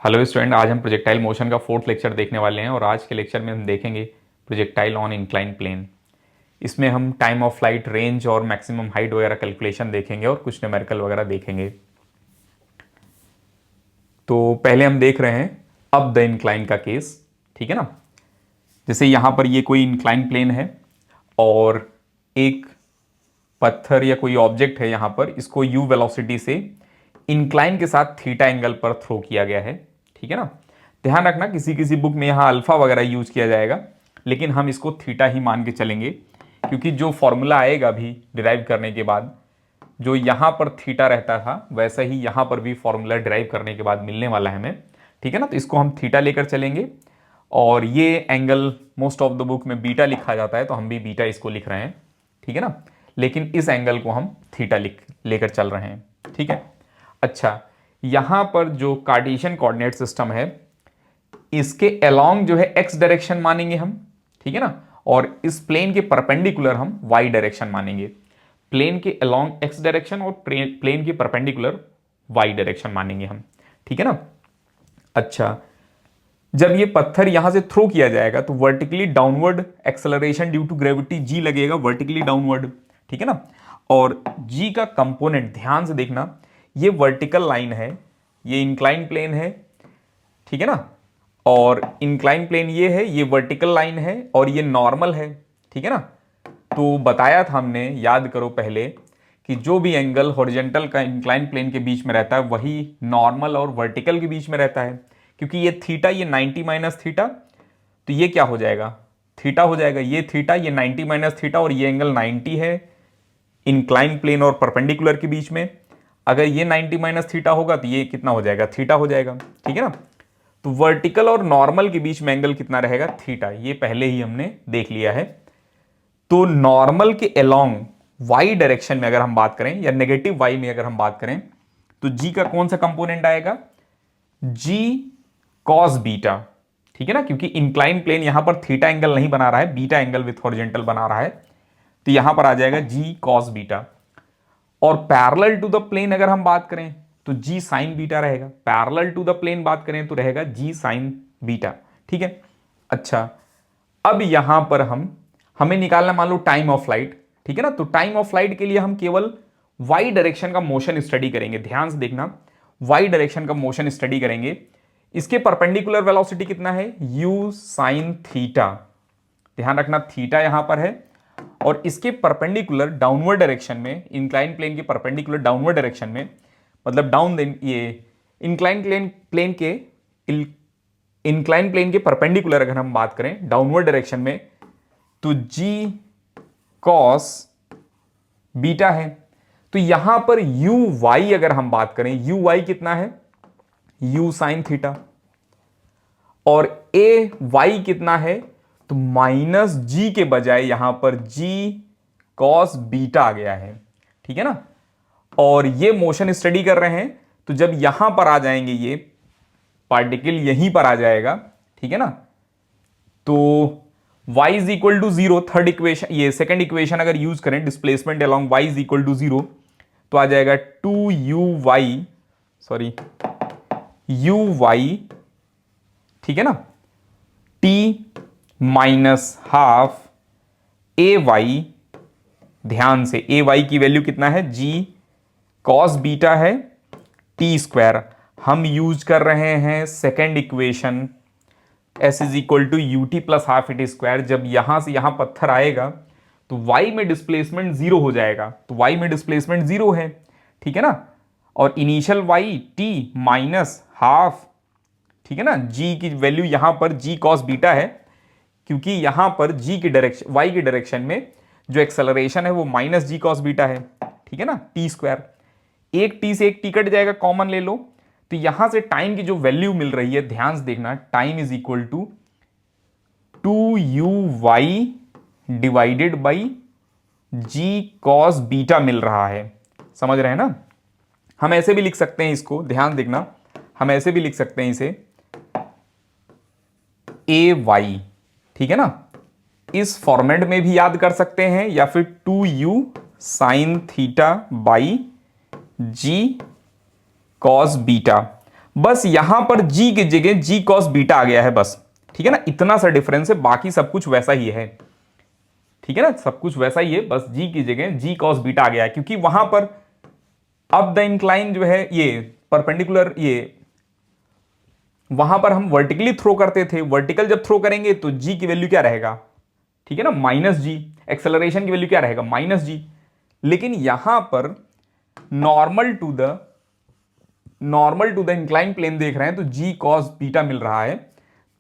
Hello student, आज हम projectile motion का फोर्थ लेक्चर देखने वाले हैं और आज के लेक्चर में हम देखेंगे प्रोजेक्टाइल ऑन इंक्लाइन प्लेन। इसमें हम टाइम ऑफ फ्लाइट, रेंज और मैक्सिमम हाइट वगैरह कैलकुलेशन देखेंगे और कुछ न्यूमेरिकल वगैरह देखेंगे। तो पहले हम देख रहे हैं अब द इंक्लाइन का केस, ठीक है ना। जैसे यहाँ पर ये कोई इंक्लाइन प्लेन है और एक पत्थर या कोई ऑब्जेक्ट है, यहाँ पर इसको यू वेलोसिटी से इंक्लाइन के साथ थीटा एंगल पर थ्रो किया गया है, ठीक है ना। ध्यान रखना किसी किसी बुक में यहाँ अल्फा वगैरह यूज किया जाएगा, लेकिन हम इसको थीटा ही मान के चलेंगे, क्योंकि जो फॉर्मूला आएगा भी डिराइव करने के बाद, जो यहाँ पर थीटा रहता था वैसा ही यहाँ पर भी फॉर्मूला डिराइव करने के बाद मिलने वाला है हमें, ठीक है ना। तो इसको हम थीटा लेकर चलेंगे और ये angle most of the book में बीटा लिखा जाता है, तो हम भी बीटा इसको लिख रहे हैं, ठीक है ना। लेकिन इस एंगल को हम थीटा लेकर चल रहे हैं, ठीक है। अच्छा, यहां पर जो कार्टेशियन कोऑर्डिनेट सिस्टम है इसके अलोंग जो है एक्स डायरेक्शन मानेंगे हम, ठीक है ना। और इस प्लेन के परपेंडिकुलर हम वाई डायरेक्शन मानेंगे। प्लेन के अलोंग एक्स डायरेक्शन और प्लेन के परपेंडिकुलर वाई डायरेक्शन मानेंगे हम, ठीक है ना। अच्छा, जब ये पत्थर यहां से थ्रो किया जाएगा तो vertically downward acceleration due to gravity g लगेगा, वर्टिकली डाउनवर्ड, ठीक है ना। और जी का कंपोनेंट ध्यान से देखना, ये वर्टिकल लाइन है, ये इंक्लाइन प्लेन है, ठीक है ना। और इंक्लाइन प्लेन ये है, ये वर्टिकल लाइन है और ये नॉर्मल है, ठीक है ना। तो बताया था हमने, याद करो पहले, कि जो भी एंगल हॉरिजॉन्टल का इंक्लाइन प्लेन के बीच में रहता है वही नॉर्मल और वर्टिकल के बीच में रहता है। क्योंकि ये थीटा, ये 90 माइनस थीटा, तो ये क्या हो जाएगा, थीटा हो जाएगा। ये थीटा, ये 90 माइनस थीटा और ये एंगल 90 है इंक्लाइन प्लेन और परपेंडिकुलर के बीच में। अगर ये 90 माइनस थीटा होगा तो ये कितना हो जाएगा, थीटा हो जाएगा, ठीक है ना। तो वर्टिकल और नॉर्मल के बीच में एंगल कितना रहेगा, थीटा, ये पहले ही हमने देख लिया है। तो नॉर्मल के अलोंग वाई डायरेक्शन में अगर हम बात करें या नेगेटिव वाई में अगर हम बात करें तो जी का कौन सा कंपोनेंट आएगा, जी कॉस बीटा, ठीक है ना। क्योंकि इंक्लाइन प्लेन यहां पर थीटा एंगल नहीं बना रहा है, बीटा एंगल विथ हॉरिजॉन्टल बना रहा है, तो यहां पर आ जाएगा जी कॉस बीटा। और पैरेलल टू द प्लेन अगर हम बात करें तो जी साइन बीटा रहेगा। पैरेलल टू द प्लेन बात करें तो रहेगा जी साइन बीटा, ठीक है। अच्छा, अब यहां पर हमें निकालना, मान लो टाइम ऑफ फ्लाइट, ठीक है ना। तो टाइम ऑफ फ्लाइट के लिए हम केवल वाई डायरेक्शन का मोशन स्टडी करेंगे। ध्यान से देखना, वाई डायरेक्शन का मोशन स्टडी करेंगे। इसके परपेंडिकुलर वेलोसिटी कितना है, यू साइन थीटा, ध्यान रखना थीटा यहां पर है। और इसके परपेंडिकुलर डाउनवर्ड डायरेक्शन में, इंक्लाइन प्लेन के परपेंडिकुलर डाउनवर्ड डायरेक्शन में, मतलब डाउन, ये इंक्लाइन प्लेन के इंक्लाइन प्लेन के परपेंडिकुलर अगर हम बात करें डाउनवर्ड डायरेक्शन में, तो जी कॉस बीटा है। तो यहां पर यू वाई अगर हम बात करें, यू वाई कितना है, यू साइन थीटा। और ए वाई कितना है, तो माइनस जी के बजाय यहां पर जी कॉस बीटा आ गया है, ठीक है ना। और ये मोशन स्टडी कर रहे हैं, तो जब यहां पर आ जाएंगे, ये पार्टिकल यहीं पर आ जाएगा, ठीक है ना। तो y is equal to zero, third equation, ये सेकंड इक्वेशन अगर यूज करें, displacement along y is equal to zero, तो आ जाएगा 2u y, sorry u y, ठीक है ना, t minus half a y. ध्यान से, ए वाई की वैल्यू कितना है, जी कॉस बीटा है, टी स्क्वायर। हम यूज कर रहे हैं second equation, s is equal to u t plus half at square. जब यहां से यहां पत्थर आएगा तो वाई में डिस्प्लेसमेंट जीरो हो जाएगा, तो वाई में डिस्प्लेसमेंट जीरो है, ठीक है ना। और initial y t minus half, ठीक है ना, जी की वैल्यू यहां पर जी कॉस बीटा है, क्योंकि यहां पर जी की डायरेक्शन, वाई की डायरेक्शन में जो एक्सेलरेशन है वो माइनस जी कॉस बीटा है, ठीक है ना, टी स्क्वायर। एक टी से एक टी कट जाएगा, कॉमन ले लो, तो यहां से टाइम की जो वैल्यू मिल रही है, ध्यान से देखना, time is equal to 2u divided by ji cos beta मिल रहा है। समझ रहे हैं ना। हम ऐसे भी लिख सकते हैं इसको, ध्यान देखना, हम ऐसे भी लिख सकते हैं इसे ए वाई, ठीक है ना। इस फॉर्मेट में भी याद कर सकते हैं, या फिर 2u sine theta by ji cos beta. बस यहां पर g की जगह g cos बीटा आ गया है बस, ठीक है ना, इतना सा डिफरेंस है, बाकी सब कुछ वैसा ही है, ठीक है ना, सब कुछ वैसा ही है, बस g की जगह g cos बीटा आ गया है, क्योंकि वहां पर अब द इंक्लाइन जो है ये परपेंडिकुलर, ये वहां पर हम वर्टिकली थ्रो करते थे, वर्टिकल जब थ्रो करेंगे तो g की वैल्यू क्या रहेगा, ठीक है ना, माइनस जी, एक्सेलरेशन की वैल्यू क्या रहेगा, माइनस जी। लेकिन यहां पर normal to the incline plane देख रहे हैं तो जी कॉस बीटा मिल रहा है,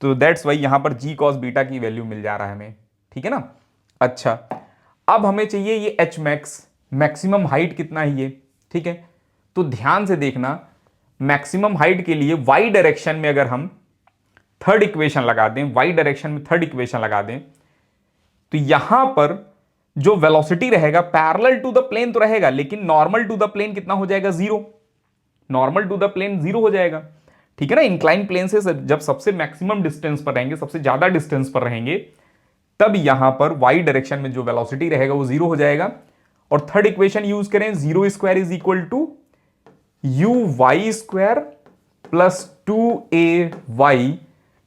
तो दैट्स वाई यहां पर जी कॉस बीटा की वैल्यू मिल जा रहा है हमें, ठीक है ना। अच्छा, अब हमें चाहिए ये एच मैक्स, मैक्सिमम हाइट कितना है ये, ठीक है। तो ध्यान से देखना, मैक्सिमम हाइट के लिए वाई डायरेक्शन में अगर हम थर्ड इक्वेशन लगा दें, वाई डायरेक्शन में थर्ड इक्वेशन लगा दें, तो यहां पर जो वेलोसिटी रहेगा पैरेलल टू द प्लेन तो रहेगा, लेकिन नॉर्मल टू द प्लेन कितना हो जाएगा, zero, normal to the plane zero हो जाएगा, ठीक है ना। इंक्लाइन प्लेन से जब सबसे मैक्सिमम डिस्टेंस पर रहेंगे, सबसे ज्यादा डिस्टेंस पर रहेंगे, तब यहां पर वाई डायरेक्शन में जो वेलोसिटी रहेगा वो जीरो हो जाएगा। और थर्ड इक्वेशन यूज करें, zero square is equal to you y square plus 2ay,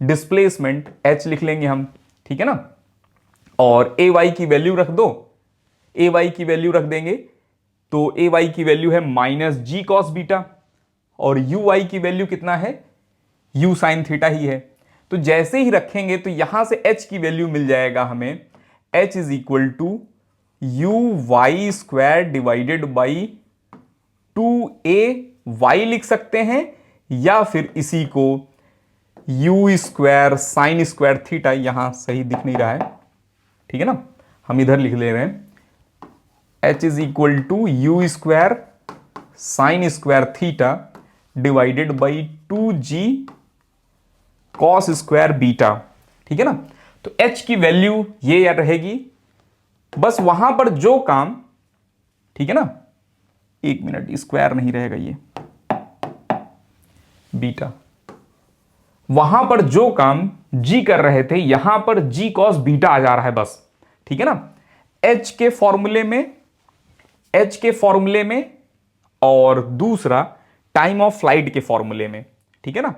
displacement h लिख लेंगे हम, ठीक है ना, और ay की वैल्यू रख दो, ay की वैल्यू रख देंगे, तो ay की वैल्यू है माइनस जी कॉस बीटा, और ui की वैल्यू कितना है, u साइन थीटा ही है। तो जैसे ही रखेंगे तो यहां से h की वैल्यू मिल जाएगा हमें, h is equal to you y square divided by 2ay लिख सकते हैं, या फिर इसी को u square sine square theta, यहां सही दिख नहीं रहा है, ठीक है ना, हम इधर लिख ले रहे हैं, h is equal to you square sine square theta divided by 2g cos square beta, ठीक है ना। तो h की वैल्यू ये रहेगी, बस वहां पर जो काम, ठीक है ना, एक मिनट, स्क्वायर नहीं रहेगा ये बीटा, वहां पर जो काम g कर रहे थे यहां पर g कॉस बीटा आ जा रहा है बस, ठीक है ना। h के फॉर्मूले में और दूसरा टाइम ऑफ फ्लाइट के फॉर्मूले में, ठीक है ना,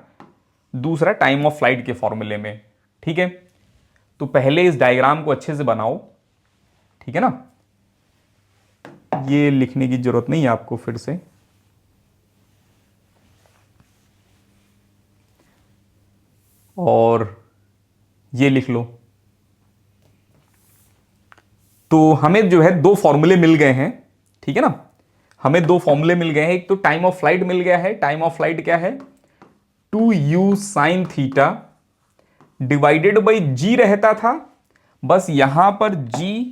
दूसरा टाइम ऑफ फ्लाइट के फॉर्मूले में, ठीक है। तो पहले इस डायग्राम को अच्छे से बनाओ, ठीक है ना, ये लिखने की जरूरत नहीं है आपको फिर से, और ये लिख लो। तो हमें जो है दो फॉर्मूले मिल गए हैं, ठीक है ना, हमें दो फॉर्मूले मिल गए हैं, एक तो टाइम ऑफ फ्लाइट मिल गया है, टाइम ऑफ फ्लाइट क्या है, 2u sine theta divided by g रहता था, बस यहां पर g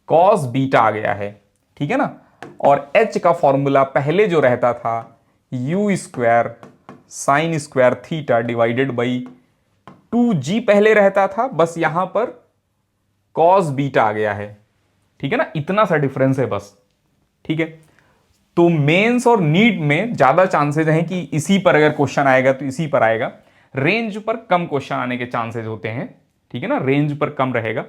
कॉस बीटा आ गया है, ठीक है ना। और h का फॉर्मूला पहले जो रहता था U square sine square theta divided by 2g पहले रहता था, बस यहां पर कॉस बीटा आ गया है, ठीक है ना, इतना सा डिफरेंस है बस, ठीक है। तो मेंस और नीट में ज्यादा चांसेस हैं कि इसी पर अगर क्वेश्चन आएगा तो इसी पर आएगा, रेंज पर कम क्वेश्चन आने के चांसेस होते हैं, ठीक है ना, रेंज पर कम रहेगा,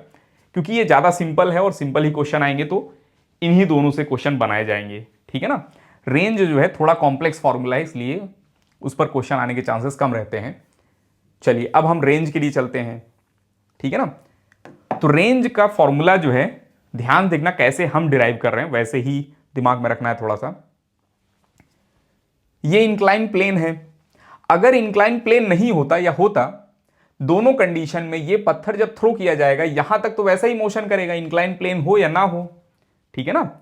क्योंकि ये ज्यादा सिंपल है और सिंपल ही क्वेश्चन आएंगे तो इन्हीं दोनों से क्वेश्चन बनाए जाएंगे, ठीक है ना। रेंज जो है थोड़ा कॉम्प्लेक्स फॉर्मूला है, इसलिए उस पर क्वेश्चन आने के चांसेस कम रहते हैं। चलिए अब हम रेंज के लिए चलते हैं, ठीक है ना। तो रेंज का फॉर्मूला जो है, ध्यान देखना कैसे हम डिराइव कर रहे हैं, वैसे ही दिमाग में रखना है थोड़ा सा। ये इंक्लाइन प्लेन है, अगर इंक्लाइन प्लेन नहीं होता या होता, दोनों कंडीशन में ये पत्थर जब थ्रो किया जाएगा यहां तक तो वैसा ही मोशन करेगा, इंक्लाइन प्लेन हो या ना हो, ठीक है ना।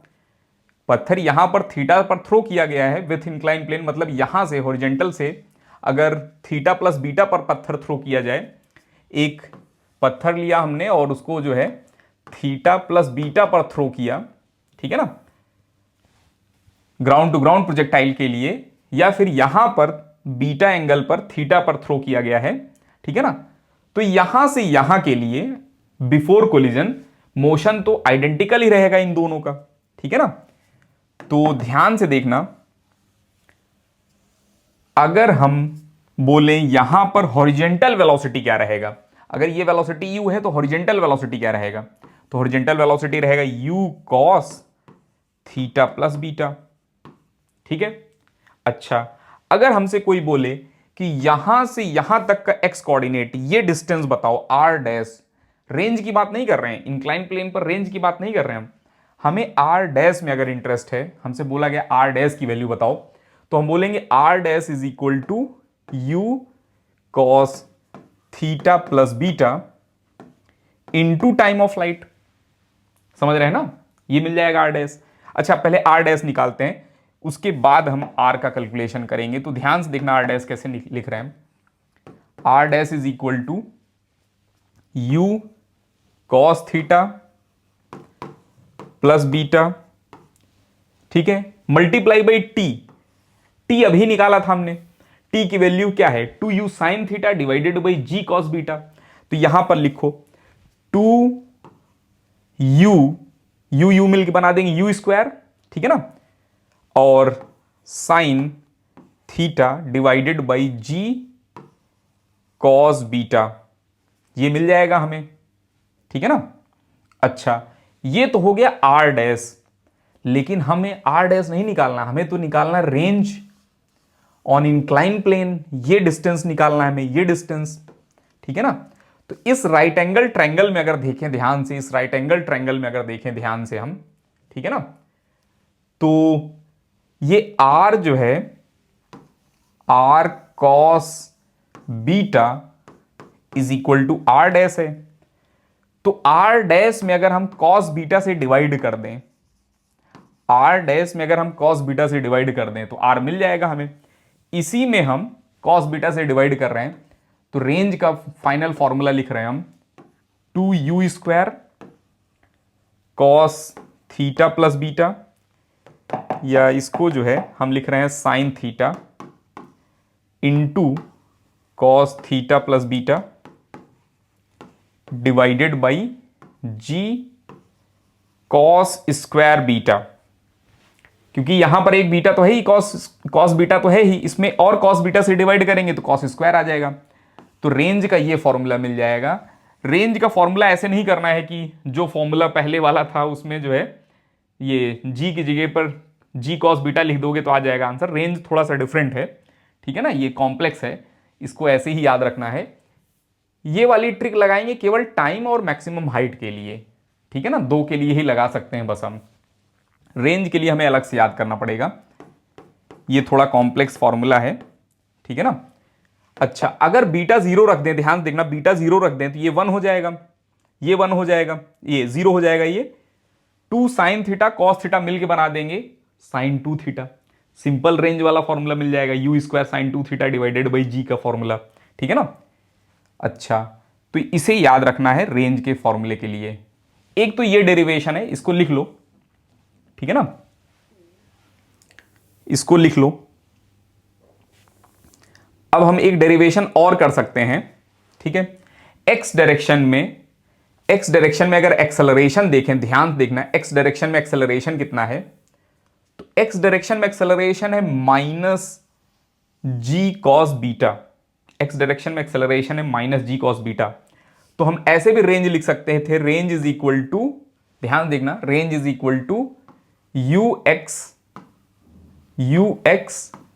पत्थर यहां पर थीटा पर थ्रो किया गया है विथ इंक्लाइन प्लेन, मतलब यहां से हॉरिजॉन्टल से अगर थीटा प्लस बीटा पर पत्थर थ्रो किया जाए, एक पत्थर लिया हमने और उसको जो है थीटा प्लस बीटा पर थ्रो किया, ठीक है ना, ग्राउंड टू ग्राउंड प्रोजेक्टाइल के लिए, या फिर यहां पर बीटा एंगल पर थीटा पर थ्रो किया गया है, ठीक है ना। तो यहां से यहां के लिए बिफोर कोलिजन मोशन तो आइडेंटिकल ही रहेगा इन दोनों का, ठीक है ना। तो ध्यान से देखना, अगर हम बोले यहां पर हॉरिजॉन्टल वेलोसिटी क्या रहेगा, अगर ये वेलोसिटी u है तो हॉरिजॉन्टल वेलोसिटी क्या रहेगा, तो हॉरिजॉन्टल वेलोसिटी रहेगा u cos theta plus beta, ठीक है। अच्छा, अगर हमसे कोई बोले कि यहां से यहां तक का एक्स कोऑर्डिनेट, ये डिस्टेंस बताओ आर डैश, रेंज की बात नहीं कर रहे हैं, इंक्लाइन प्लेन पर रेंज की बात नहीं कर रहे हैं हम, हमें आर डैश में अगर इंटरेस्ट है, हमसे बोला गया आर डैश की वैल्यू बताओ, तो हम बोलेंगे r dash is equal to you cos theta plus beta into time of light. समझ रहे हैं ना, ये मिल जाएगा आर डैश। अच्छा, पहले आर डैश निकालते हैं, उसके बाद हम आर का कैलकुलेशन करेंगे। तो ध्यान से देखना आर डैश कैसे लिख रहे हैं। R dash is equal to you cos theta plus beta, ठीक है, मल्टीप्लाई बाई टी। टी अभी निकाला था हमने, टी की वैल्यू क्या है, 2u sine theta divided by ji cos beta. तो यहां पर लिखो 2u, यू मिलकर बना देंगे यू स्क्वायर, ठीक है ना, और sine theta divided by ji cos beta, ये मिल जाएगा हमें, ठीक है ना। अच्छा, ये तो हो गया आर डैश, लेकिन हमें आर डैश नहीं निकालना, हमें तो निकालना रेंज ऑन इंक्लाइन प्लेन। ये डिस्टेंस निकालना है हमें, ये डिस्टेंस, ठीक है ना। तो इस राइट एंगल ट्रायंगल में अगर देखें ध्यान से, इस राइट एंगल ट्रायंगल में अगर देखें ध्यान से हम, ठीक है ना, तो ये आर जो है, R cos beta is equal to R dash है। तो आर डैश में अगर हम कॉस बीटा से डिवाइड कर दें, आर डैश में अगर हम कॉस बीटा से डिवाइड कर दें तो आर मिल जाएगा हमें। इसी में हम कॉस बीटा से डिवाइड कर रहे हैं, तो रेंज का फाइनल फॉर्मूला लिख रहे हैं हम 2u square cos theta plus beta, या इसको जो है हम लिख रहे हैं sine theta into cos theta plus beta divided by ji cos square beta, क्योंकि यहां पर एक बीटा तो है ही, कॉस बीटा तो है ही, इसमें और कॉस बीटा से डिवाइड करेंगे तो कॉस स्क्वायर आ जाएगा। तो रेंज का ये फॉर्मूला मिल जाएगा। रेंज का फॉर्मूला ऐसे नहीं करना है कि जो फॉर्मूला पहले वाला था उसमें जो है ये जी की जगह पर जी कॉस बीटा लिख दोगे तो आ जाएगा आंसर। रेंज थोड़ा सा डिफरेंट है, ठीक है ना, ये कॉम्प्लेक्स है, इसको ऐसे ही याद रखना है। ये वाली ट्रिक लगाएंगे केवल टाइम और मैक्सिमम हाइट के लिए, ठीक है ना, दो के लिए ही लगा सकते हैं बस हम, रेंज के लिए हमें अलग से याद करना पड़ेगा। ये थोड़ा कॉम्प्लेक्स फॉर्मूला है, ठीक है ना। अच्छा, अगर बीटा जीरो रख दें, ध्यान देखना, बीटा जीरो रख दें तो ये 1 हो जाएगा, ये 1 हो जाएगा, ये 0 हो जाएगा, ये 2 साइन थीटा कॉस थीटा मिलके बना देंगे साइन 2 थीटा। सिंपल रेंज वाला फॉर्मूला मिल जाएगा, you square sine 2 theta divided by g का फॉर्मूला, ठीक है ना। अच्छा, तो इसे याद रखना है रेंज के फॉर्मूले के लिए। एक तो ये डेरिवेशन है, इसको लिख लो, ठीक है ना, इसको लिख लो। अब हम एक डेरिवेशन और कर सकते हैं, ठीक है। एक्स डायरेक्शन में अगर एक्सेलरेशन देखें, ध्यान देखना, एक्स डायरेक्शन में एक्सेलरेशन कितना है, तो एक्स डायरेक्शन में एक्सेलरेशन है माइनस जी कॉस बीटा। एक्स डायरेक्शन में एक्सेलरेशन है माइनस जी कॉस बीटा। तो हम ऐसे भी रेंज लिख सकते थे, रेंज इज इक्वल टू, ध्यान देखना, range is equal to U X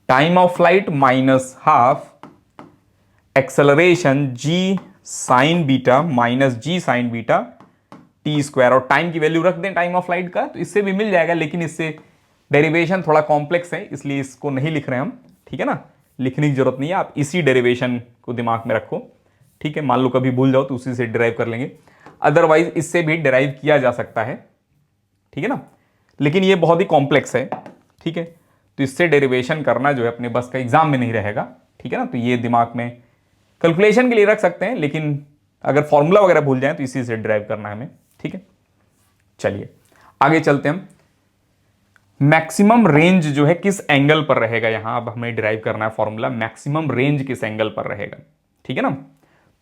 time of light minus half acceleration G sine beta minus G sine beta T square, और टाइम की वैल्यू रख दें टाइम ऑफ लाइट का, तो इससे भी मिल जाएगा, लेकिन इससे डेरिवेशन थोड़ा कॉम्प्लेक्स है इसलिए इसको नहीं लिख रहे हम, ठीक है ना, लिखने की जरूरत नहीं है, आप इसी डेरिवेशन को दिमाग में रखो, ठीक है। मान लो कभी भूल जाओ तो उसी से डिराइव कर लेंगे, अदरवाइज इससे भी डिराइव किया जा सकता है, ठीक है ना, लेकिन ये बहुत ही कॉम्प्लेक्स है, ठीक है। तो इससे डेरिवेशन करना जो है अपने बस का एग्जाम में नहीं रहेगा, ठीक है ना। तो ये दिमाग में कैलकुलेशन के लिए रख सकते हैं, लेकिन अगर फॉर्मूला वगैरह भूल जाए तो इसी से ड्राइव करना है हमें, ठीक है। चलिए आगे चलते हैं हम। मैक्सिमम रेंज जो है किस एंगल पर रहेगा, यहां अब हमें डिराइव करना है फॉर्मूला, मैक्सिमम रेंज किस एंगल पर रहेगा, ठीक है ना।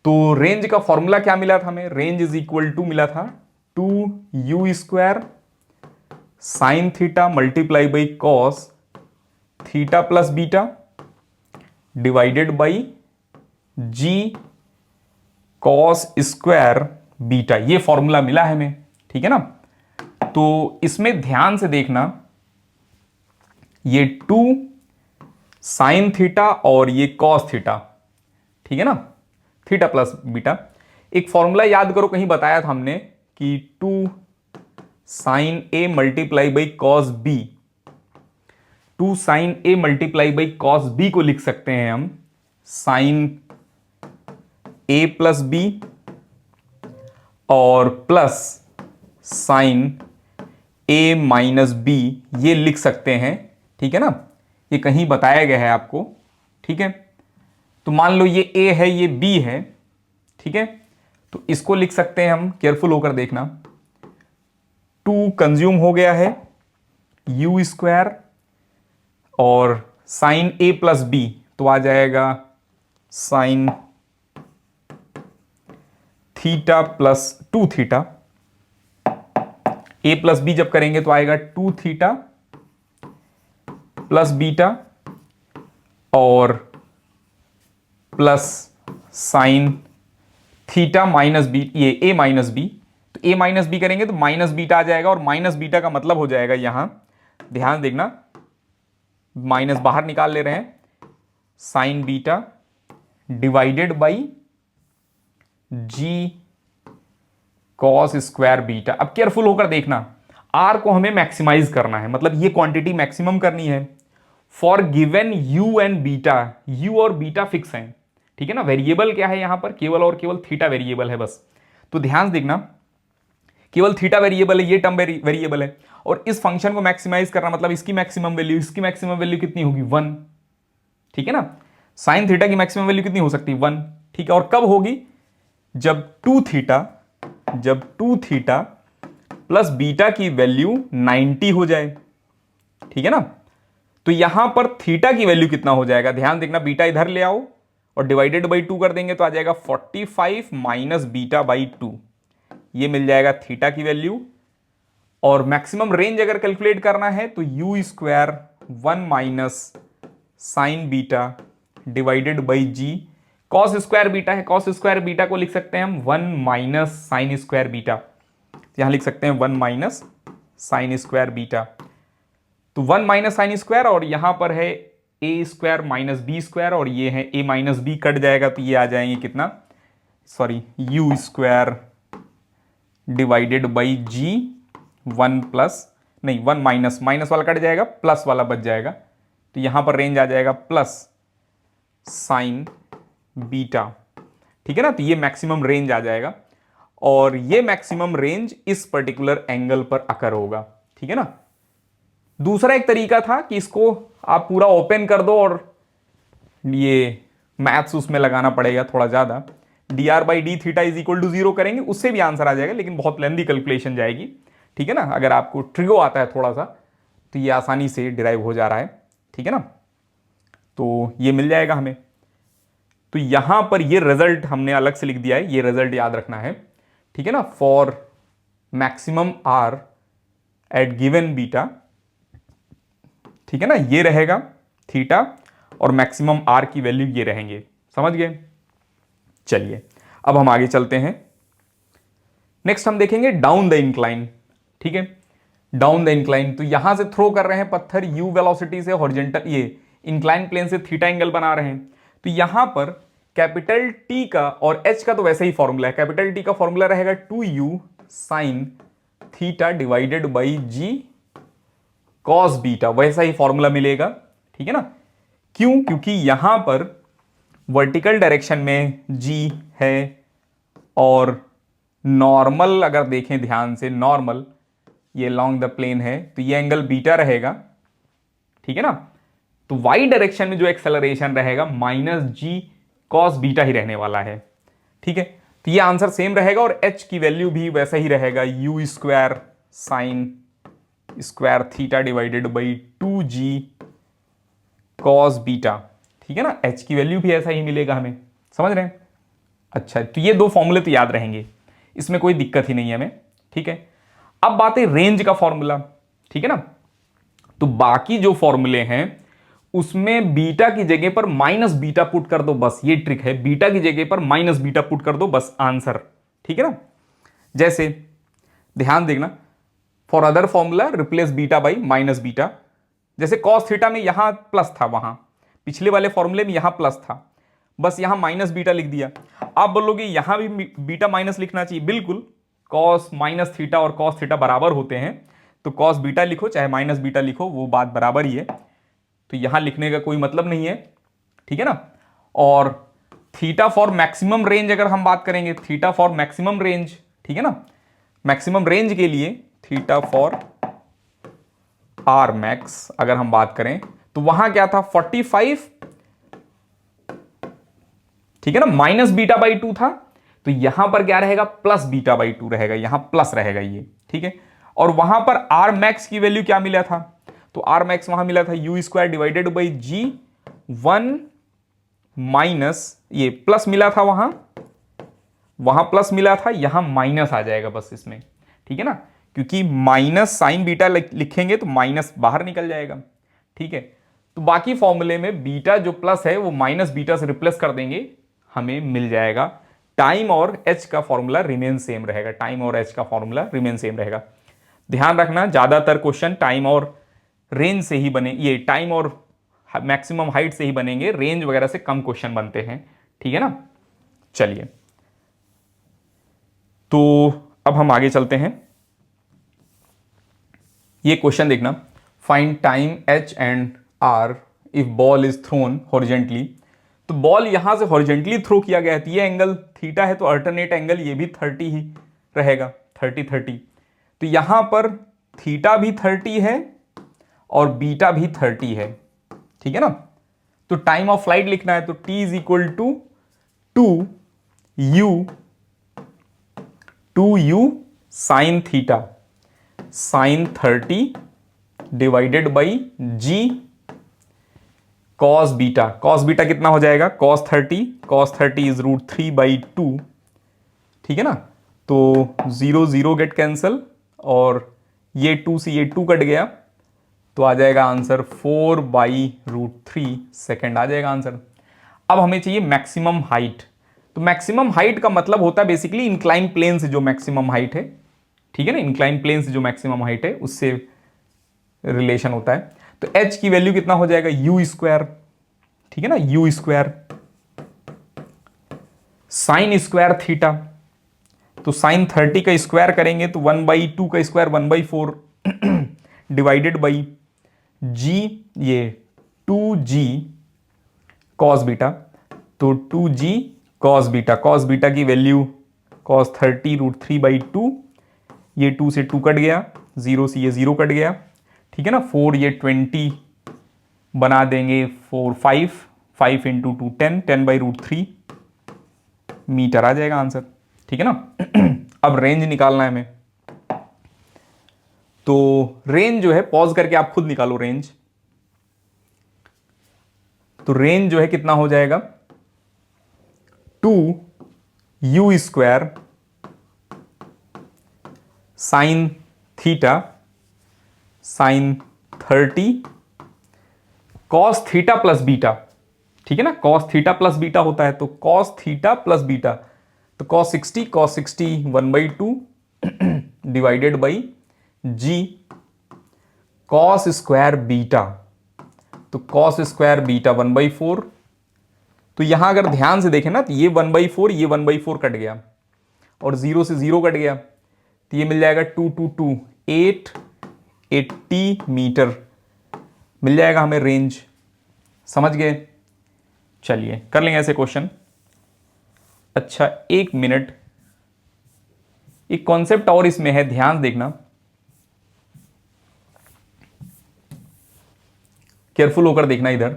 तो रेंज का फॉर्मूला क्या मिला था हमें, रेंज इज इक्वल टू मिला था 2u square sine theta multiply by cos theta plus beta divided by ji cos square beta, ये फॉर्मूला मिला है हमें, ठीक है ना। तो इसमें ध्यान से देखना, ये 2 साइन थीटा और ये कॉस थीटा, ठीक है ना, थीटा प्लस बीटा। एक फॉर्मूला याद करो, कहीं बताया था हमने कि 2 sine A multiply by cos B, 2 sine A multiply by cos B को लिख सकते हैं हम साइन ए प्लस बी और plus sine A minus B, ये लिख सकते हैं, ठीक है ना, ये कहीं बताया गया है आपको, ठीक है। तो मान लो ये ए है, ये बी है, ठीक है, तो इसको लिख सकते हैं हम, केयरफुल होकर देखना, 2 कंज्यूम हो गया है यू स्क्वायर और साइन ए प्लस बी तो आ जाएगा sine theta plus 2 theta, A plus B जब करेंगे तो आएगा 2 थीटा प्लस बीटा और plus sine theta minus B, ये ए माइनस बी, तो ए माइनस बी करेंगे तो माइनस बीटा आ जाएगा और माइनस बीटा का मतलब हो जाएगा यहां, ध्यान देखना, माइनस बाहर निकाल ले रहे हैं, sine beta divided by ji cos square beta. अब केयरफुल होकर देखना, आर को हमें मैक्सिमाइज करना है, मतलब ये क्वांटिटी मैक्सिमम करनी है for given you and beta, you और बीटा फिक्स हैं, ठीक है ना, वेरिएबल क्या है यहां पर, केवल और केवल थीटा वेरिएबल है बस। तो ध्यान देखना, केवल थीटा वेरिएबल है, ये टर्म वेरिएबल है, और इस फंक्शन को मैक्सिमाइज करना मतलब इसकी मैक्सिमम वैल्यू, इसकी मैक्सिमम वैल्यू कितनी होगी 1, ठीक है ना, साइन थीटा की मैक्सिमम वैल्यू कितनी हो सकती है 1, ठीक है, और कब होगी, जब 2 थीटा प्लस बीटा की वैल्यू 90 हो जाए, ठीक है ना। तो यहां पर थीटा की वैल्यू कितना हो जाएगा, ध्यान देखना, बीटा इधर ले आओ और डिवाइडेड बाई 2 कर देंगे तो आ जाएगा 45 माइनस बीटा बाई 2, ये मिल जाएगा थीटा की वैल्यू। और मैक्सिमम रेंज अगर कैलकुलेट करना है तो U square 1 minus sine beta divided by ji cos square beta है, कॉस स्क्वायर बीटा को लिख सकते हैं हम 1 माइनस साइन स्क्वायर बीटा, यहां लिख सकते हैं 1 माइनस साइन स्क्वायर बीटा, तो 1 माइनस साइन स्क्वायर और यहां पर है ए स्क्वायर माइनस बी स्क्वायर और ये है ए माइनस बी, कट जाएगा तो ये आ जाएंगे कितना, sorry U square divided by G 1 plus, नहीं 1 माइनस, माइनस वाला कट जाएगा, प्लस वाला बच जाएगा, तो यहां पर रेंज आ जाएगा प्लस साइन बीटा, ठीक है ना, तो ये मैक्सिमम रेंज आ जाएगा और ये मैक्सिमम रेंज इस पर्टिकुलर एंगल पर अकर होगा, ठीक है ना। दूसरा एक तरीका था कि इसको आप पूरा ओपन कर दो और ये मैथ्स उसमें लगाना पड़ेगा थोड़ा ज्यादा, D R by D theta is equal to 0 करेंगे उससे भी आंसर आ जाएगा, लेकिन बहुत लेंदी कैलकुलेशन जाएगी, ठीक है ना। अगर आपको ट्रिगो आता है थोड़ा सा तो ये आसानी से डिराइव हो जा रहा है, ठीक है ना, तो ये मिल जाएगा हमें। तो यहां पर ये रिजल्ट हमने अलग से लिख दिया है, ये रिजल्ट याद रखना है, ठीक है ना, for maximum R at given beta, ठीक है ना, ये रहेगा थीटा और मैक्सिमम आर की वैल्यू ये रहेंगे, समझ गए। चलिए अब हम आगे चलते हैं, नेक्स्ट हम देखेंगे डाउन द इंक्लाइन, ठीक है, डाउन द इंक्लाइन, तो यहां से थ्रो कर रहे हैं पत्थर यू वेलोसिटी से हॉरिजॉन्टल, ये इंक्लाइन प्लेन से थीटा एंगल बना रहे हैं, तो यहां पर कैपिटल टी का और एच का तो वैसे ही फॉर्मूला है, कैपिटल टी का फॉर्मूला रहेगा 2u sine theta divided by ji cos beta, वैसा ही फॉर्मूला मिलेगा, ठीक है ना। क्यों, क्योंकि यहां पर वर्टिकल डायरेक्शन में जी है और नॉर्मल अगर देखें ध्यान से, नॉर्मल ये लॉन्ग द प्लेन है तो ये एंगल बीटा रहेगा, ठीक है ना, तो वाई डायरेक्शन में जो एक्सेलरेशन रहेगा माइनस जी कॉस बीटा ही रहने वाला है, ठीक है, तो ये आंसर सेम रहेगा और एच की वैल्यू भी वैसा ही रहेगा, you square sine square theta divided by 2g cos beta, ठीक है ना, एच की वैल्यू भी ऐसा ही मिलेगा हमें, समझ रहे हैं। अच्छा, तो ये दो फॉर्मूले तो याद रहेंगे, इसमें कोई दिक्कत ही नहीं है हमें, ठीक है। अब बात है रेंज का फॉर्मूला, ठीक है ना, तो बाकी जो फॉर्मूले हैं उसमें बीटा की जगह पर माइनस बीटा पुट कर दो, बस ये ट्रिक है, बीटा की जगह पर माइनस बीटा पुट कर दो, बस आंसर, ठीक है ना। जैसे ध्यान देखना, for other formula replace beta by minus beta, जैसे कॉस थीटा में यहां प्लस था वहां, पिछले वाले फॉर्मूले में यहां प्लस था, बस यहां माइनस बीटा लिख दिया। आप बोलोगे यहां भी बीटा माइनस लिखना चाहिए, बिल्कुल, कॉस माइनस थीटा और कॉस थीटा बराबर होते हैं, तो कॉस बीटा लिखो चाहे माइनस बीटा लिखो, वो बात बराबर ही है, तो यहां लिखने का कोई मतलब नहीं है, ठीक है ना। और थीटा फॉर मैक्सिमम रेंज अगर हम बात करेंगे, थीटा फॉर मैक्सिमम रेंज, ठीक है ना, मैक्सिमम रेंज के लिए थीटा फॉर आर मैक्स अगर हम बात करें तो वहां क्या था 45, ठीक है ना, माइनस बीटा बाई 2 था, तो यहां पर क्या रहेगा प्लस बीटा बाई 2 रहेगा, यहां प्लस रहेगा ये, ठीक है। और वहां पर आर मैक्स की वैल्यू क्या मिला था, तो आर मैक्स वहां मिला था U square divided by G 1 minus, ये प्लस मिला था वहां प्लस मिला था, यहां माइनस आ जाएगा बस इसमें, ठीक है ना, क्योंकि माइनस साइन बीटा लिखेंगे तो माइनस बाहर निकल जाएगा, ठीक है। तो बाकी फॉर्मूले में बीटा जो प्लस है वो माइनस बीटा से रिप्लेस कर देंगे, हमें मिल जाएगा टाइम और एच का फॉर्मूला रिमेन सेम रहेगा, टाइम और एच का फॉर्मूला रिमेन सेम रहेगा। ध्यान रखना ज्यादातर क्वेश्चन टाइम और रेंज से ही बने, ये टाइम और मैक्सिमम हाइट से ही बनेंगे, रेंज वगैरह से कम क्वेश्चन बनते हैं, ठीक है ना। चलिए, तो अब हम आगे चलते हैं। ये क्वेश्चन देखना, find time H and R if ball is thrown horizontally. तो बॉल यहां से हॉरिजेंटली थ्रो किया गया है, तो ये एंगल थीटा है, तो अल्टरनेट एंगल ये भी 30 ही रहेगा, 30 तो यहां पर थीटा भी 30 है और बीटा भी 30 है, ठीक है ना। तो टाइम ऑफ फ्लाइट लिखना है, तो t is equal to 2u sine theta sine 30 divided by g cos beta. Cos beta कितना हो जाएगा, कॉस 30 इज √3/2, ठीक है ना। तो 0 0 गेट कैंसल और ये 2 से ये 2 कट गया, तो आ जाएगा आंसर 4/√3 सेकेंड आ जाएगा आंसर। अब हमें चाहिए मैक्सिमम हाइट। तो मैक्सिमम हाइट का मतलब होता है बेसिकली इंक्लाइन प्लेन से जो मैक्सिमम हाइट है, ठीक है ना, इंक्लाइन प्लेन से जो मैक्सिमम हाइट है उससे रिलेशन होता है। तो h की वैल्यू कितना हो जाएगा u स्क्वायर, ठीक है ना, u square sine square theta, तो साइन 30 का स्क्वायर करेंगे तो 1/2 का स्क्वायर 1/4 डिवाइडेड बाई g, ये 2g कॉस बीटा, तो 2g कॉस बीटा की वैल्यू कॉस 30 √3/2, ये 2 से 2 कट गया, 0 से ये 0 कट गया, ठीक है ना। 4 ये 20 बना देंगे, 4 5 इंटू 2 10/√3 मीटर आ जाएगा आंसर, ठीक है ना। अब रेंज निकालना है हमें, तो रेंज जो है पॉज करके आप खुद निकालो रेंज। तो रेंज जो है कितना हो जाएगा 2u square sine theta sine 30 cos theta plus beta, ठीक है ना, कॉस थीटा प्लस बीटा होता है, तो कॉस थीटा प्लस बीटा, तो cos 60 1/2 divided by ji cos square beta, तो कॉस स्क्वायर बीटा 1/4। तो यहां अगर ध्यान से देखें ना, तो ये 1/4 ये 1/4 कट गया और 0 से 0 कट गया, तो ये मिल जाएगा 2 2 2 880 मीटर मिल जाएगा हमें रेंज। समझ गए? चलिए कर लेंगे ऐसे क्वेश्चन। अच्छा, 1 मिनट, एक कॉन्सेप्ट और इसमें है, ध्यान देखना, केयरफुल होकर देखना इधर।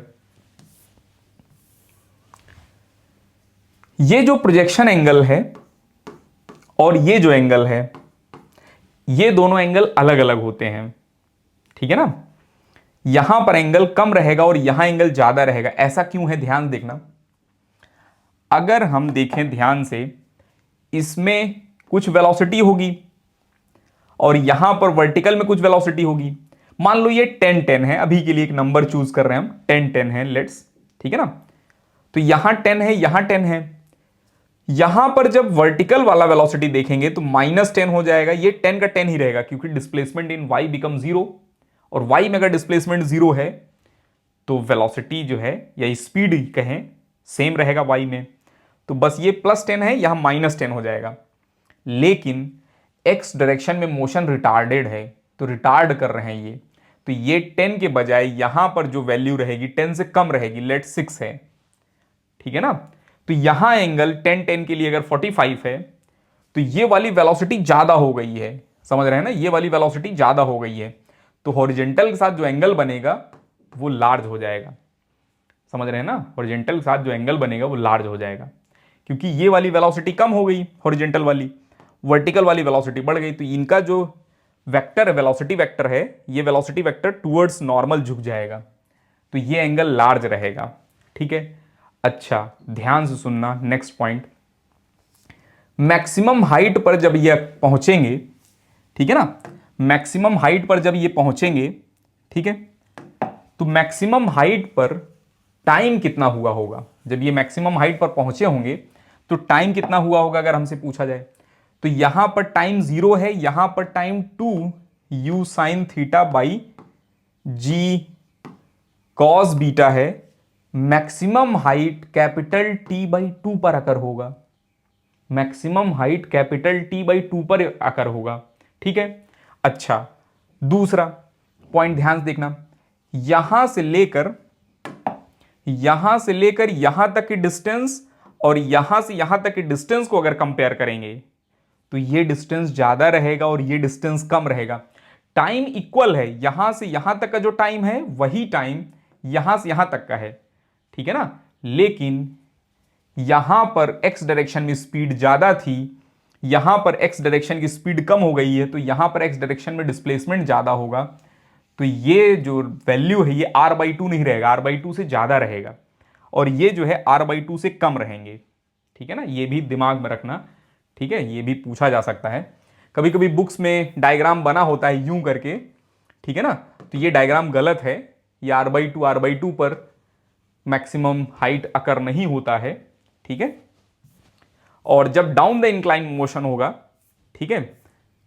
ये जो प्रोजेक्शन एंगल है और ये जो एंगल है, ये दोनों एंगल अलग अलग होते हैं, ठीक है ना। यहां पर एंगल कम रहेगा और यहां एंगल ज्यादा रहेगा, ऐसा क्यों है ध्यान देखना। अगर हम देखें ध्यान से, इसमें कुछ वेलोसिटी होगी और यहां पर वर्टिकल में कुछ वेलोसिटी होगी। मान लो ये 10 10 है, अभी के लिए एक नंबर चूज कर रहे हैं हम, 10 10 है लेट्स, ठीक है ना। तो यहां 10 है, यहां 10 है, यहां पर जब वर्टिकल वाला वेलोसिटी देखेंगे तो -10 हो जाएगा, ये 10 का 10 ही रहेगा क्योंकि डिस्प्लेसमेंट इन y बिकम 0, और y में अगर डिस्प्लेसमेंट 0 है तो वेलोसिटी जो है या स्पीड कहें सेम रहेगा y में, तो बस ये +10 है, यहां -10 हो जाएगा। लेकिन x डायरेक्शन में मोशन रिटार्डेड है, तो रिटार्ड कर रहे हैं ये, तो ये 10 के बजाय यहां पर जो वैल्यू रहेगी 10 से कम रहेगी, लेट 6 है, ठीक है ना। तो यहां एंगल 10 के लिए अगर 45 है, तो ये वाली वेलोसिटी ज्यादा हो गई है, समझ रहे हैं ना, ये वाली वेलोसिटी ज्यादा हो गई है, तो हॉरिजॉन्टल के साथ जो एंगल बनेगा वो लार्ज हो जाएगा, समझ रहे हैं ना, हॉरिजॉन्टल के साथ जो एंगल बनेगा वो लार्ज हो जाएगा, क्योंकि ये वाली वेलोसिटी कम हो गई हॉरिजॉन्टल वाली, वर्टिकल वाली वेलोसिटी बढ़ गई, तो इनका जो वेक्टर है, वेलोसिटी वेक्टर है, ये वेलोसिटी वेक्टर टुवर्ड्स नॉर्मल झुक जाएगा, तो ये एंगल लार्ज रहेगा, ठीक है। अच्छा ध्यान से सुनना, नेक्स्ट पॉइंट, मैक्सिमम हाइट पर जब ये पहुंचेंगे, ठीक है ना, मैक्सिमम हाइट पर जब ये पहुंचेंगे, ठीक है, तो मैक्सिमम हाइट पर टाइम कितना हुआ होगा, जब ये मैक्सिमम हाइट पर पहुंचे होंगे तो टाइम कितना हुआ होगा अगर हमसे पूछा जाए, तो यहां पर टाइम 0 है, यहां पर time 2 u sin theta by g cos beta है, maximum height capital T by 2 पर आकर होगा, maximum height capital T by 2 पर आकर होगा, ठीक है। अच्छा दूसरा पॉइंट ध्यान से देखना, यहां से लेकर यहां तक की डिस्टेंस और यहां से यहां तक की डिस्टेंस को अगर कंपेयर करेंगे तो ये डिस्टेंस ज्यादा रहेगा और ये डिस्टेंस कम रहेगा, टाइम इक्वल है, यहां से यहां तक का जो टाइम है वही टाइम यहां से यहां तक का है, ठीक है ना, लेकिन यहां पर x डायरेक्शन में स्पीड ज्यादा थी, यहां पर x डायरेक्शन की स्पीड कम हो गई है, तो यहां पर x डायरेक्शन में डिस्प्लेसमेंट ज्यादा होगा, तो ये जो वैल्यू है ये r/2 नहीं रहेगा, r/2 से ज्यादा रहेगा, और ये जो है r/2 से कम रहेंगे, ठीक है ना, ये भी दिमाग में रखना, ठीक है, ये भी पूछा जा सकता है, कभी कभी बुक्स में डायग्राम बना होता है यूं करके, ठीक है ना, तो ये डायग्राम गलत है, ये r/2 पर मैक्सिमम हाइट अकर नहीं होता है, ठीक है। और जब डाउन द इंक्लाइन मोशन होगा, ठीक है,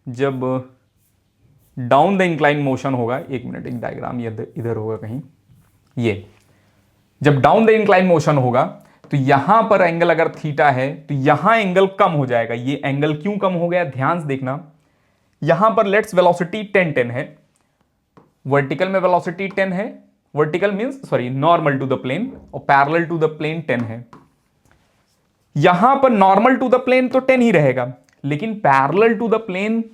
जब डाउन द इंक्लाइन मोशन होगा, एक मिनट, एक डायग्राम ये इधर होगा कहीं, ये जब डाउन द इंक्लाइन मोशन होगा तो यहां पर एंगल अगर थीटा है तो यहां एंगल कम हो जाएगा, ये एंगल क्यों कम हो गया ध्यान से देखना, यहां पर लेट्स वेलोसिटी 10 है, वर्टिकल में वेलोसिटी 10 है, vertical means sorry normal to the plane, और पैरेलल टू द प्लेन 10 है, यहां पर नॉर्मल टू द प्लेन तो 10 ही रहेगा, लेकिन parallel to the plane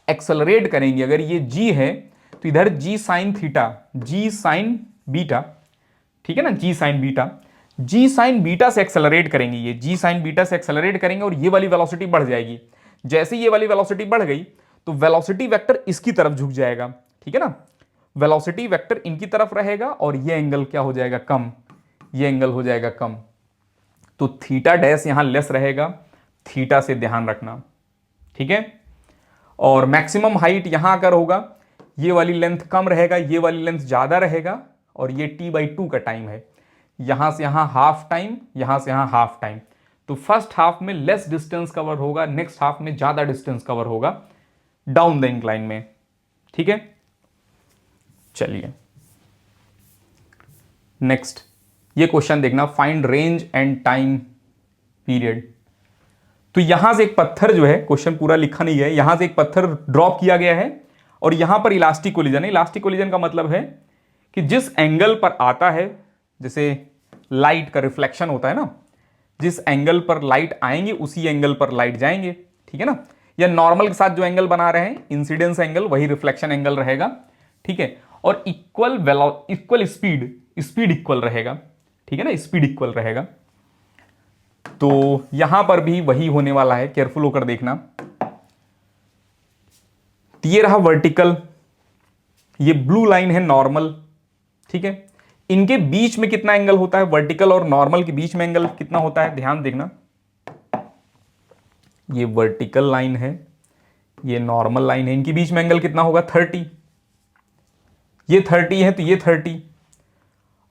accelerate करेंगे, अगर ये g है तो इधर g sine theta, g sine beta, ठीक है ना, g sine beta, g sine beta से एक्सेलरेट करेंगे, ये g साइन बीटा से एक्सेलरेट करेंगे और ये वाली वेलोसिटी बढ़ जाएगी, जैसे ये वाली वेलोसिटी बढ़ गई तो वेलोसिटी वेक्टर इसकी तरफ झुक जाएगा, ठीक है ना, वेलोसिटी वेक्टर इनकी तरफ रहेगा और ये एंगल क्या हो जाएगा कम, ये एंगल हो जाएगा कम, तो थीटा डैश यहां लेस रहेगा, थीटा से ध्यान रखना, ठीक है। और मैक्सिमम हाइट यहां आकर होगा, ये वाली लेंथ कम रहेगा, ये वाली लेंथ ज्यादा रहेगा, और ये t/2 का टाइम है, यहां से यहां हाफ टाइम, यहां से यहां हाफ टाइम, तो फर्स्ट हाफ में लेस डिस्टेंस कवर होगा, नेक्स्ट हाफ में ज्यादा डिस्टेंस कवर होगा डाउन द इंक्लाइन में, ठीक है। चलिए नेक्स्ट ये क्वेश्चन देखना, find range and time period, तो यहां से एक पत्थर जो है, क्वेश्चन पूरा लिखा नहीं है, यहां से एक पत्थर ड्रॉप किया गया है और यहां पर इलास्टिक कोलिजन है, इलास्टिक कोलिजन का मतलब है कि जिस एंगल पर आता है, जैसे लाइट का रिफ्लेक्शन होता है ना, जिस एंगल पर लाइट आएंगे उसी एंगल पर लाइट जाएंगे, ठीक है ना, या नॉर्मल के साथ जो एंगल बना रहे हैं इंसिडेंस एंगल वही रिफ्लेक्शन एंगल रहेगा, ठीक है, और इक्वल स्पीड इक्वल रहेगा, ठीक है ना, स्पीड इक्वल रहेगा, तो यहां पर भी वही होने वाला है, केयरफुल होकर देखना, ये रहा वर्टिकल, ये ब्लू लाइन है नॉर्मल, ठीक है, इनके बीच में कितना एंगल होता है, वर्टिकल और नॉर्मल के बीच में एंगल कितना होता है ध्यान देखना, ये वर्टिकल लाइन है, ये नॉर्मल लाइन है, इनके बीच में एंगल कितना होगा 30, ये 30 है तो ये 30,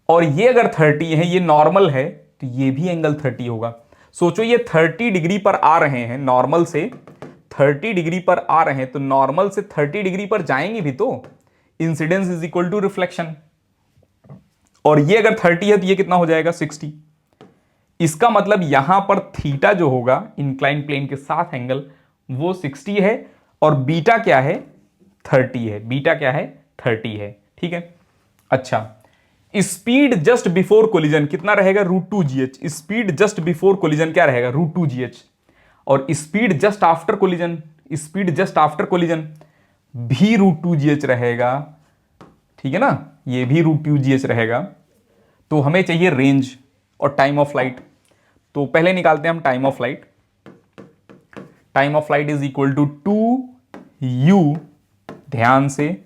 और ये अगर 30 है, ये नॉर्मल है तो ये भी एंगल 30 होगा, सोचो ये 30 डिग्री पर आ रहे हैं, नॉर्मल से 30 डिग्री पर आ रहे हैं, तो नॉर्मल से 30 डिग्री पर जाएंगे भी तो incidence is equal to reflection, और ये अगर 30 है तो ये कितना हो जाएगा 60। इसका मतलब यहां पर थीटा जो होगा इंक्लाइन प्लेन के साथ एंगल वो 60 है और बीटा क्या है 30 है। बीटा क्या है 30 है। ठीक है। अच्छा, स्पीड जस्ट बिफोर कोलिजन कितना रहेगा √2gh। Speed just before collision क्या रहेगा √2gh। और speed just after collision, speed just after collision भी √2gh रहेगा। ठीक है ना, ये भी √2gh रहेगा। तो हमें चाहिए रेंज और टाइम ऑफ फ्लाइट। तो पहले निकालते हैं हम time of flight. Time of flight is equal to 2u, ध्यान से,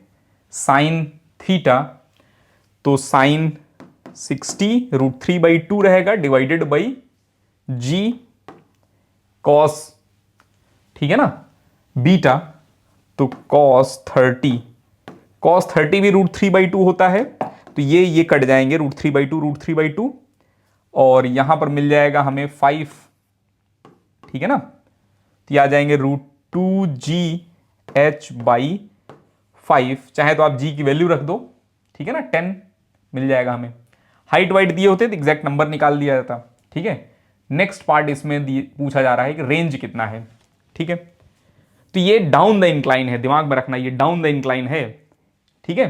साइन थीटा। तो साइन 60 √3/2 रहेगा डिवाइडेड बाई जी कॉस, ठीक है ना, बीटा। तो कॉस 30 भी √3/2 होता है। तो ये कट जाएंगे √3/2 और यहां पर मिल जाएगा हमें 5, ठीक है ना। तो ये आ जाएंगे √2gh/5। चाहे तो आप जी की वैल्यू रख दो, ठीक है ना, 10 मिल जाएगा हमें। हाइट वाइट दिए होते तो एग्जैक्ट नंबर निकाल दिया जाता। ठीक है। नेक्स्ट पार्ट इसमें पूछा जा रहा है कि रेंज कितना है। ठीक है। तो ये डाउन द इंक्लाइन है, दिमाग में रखना, ये डाउन द इंक्लाइन है। ठीक है।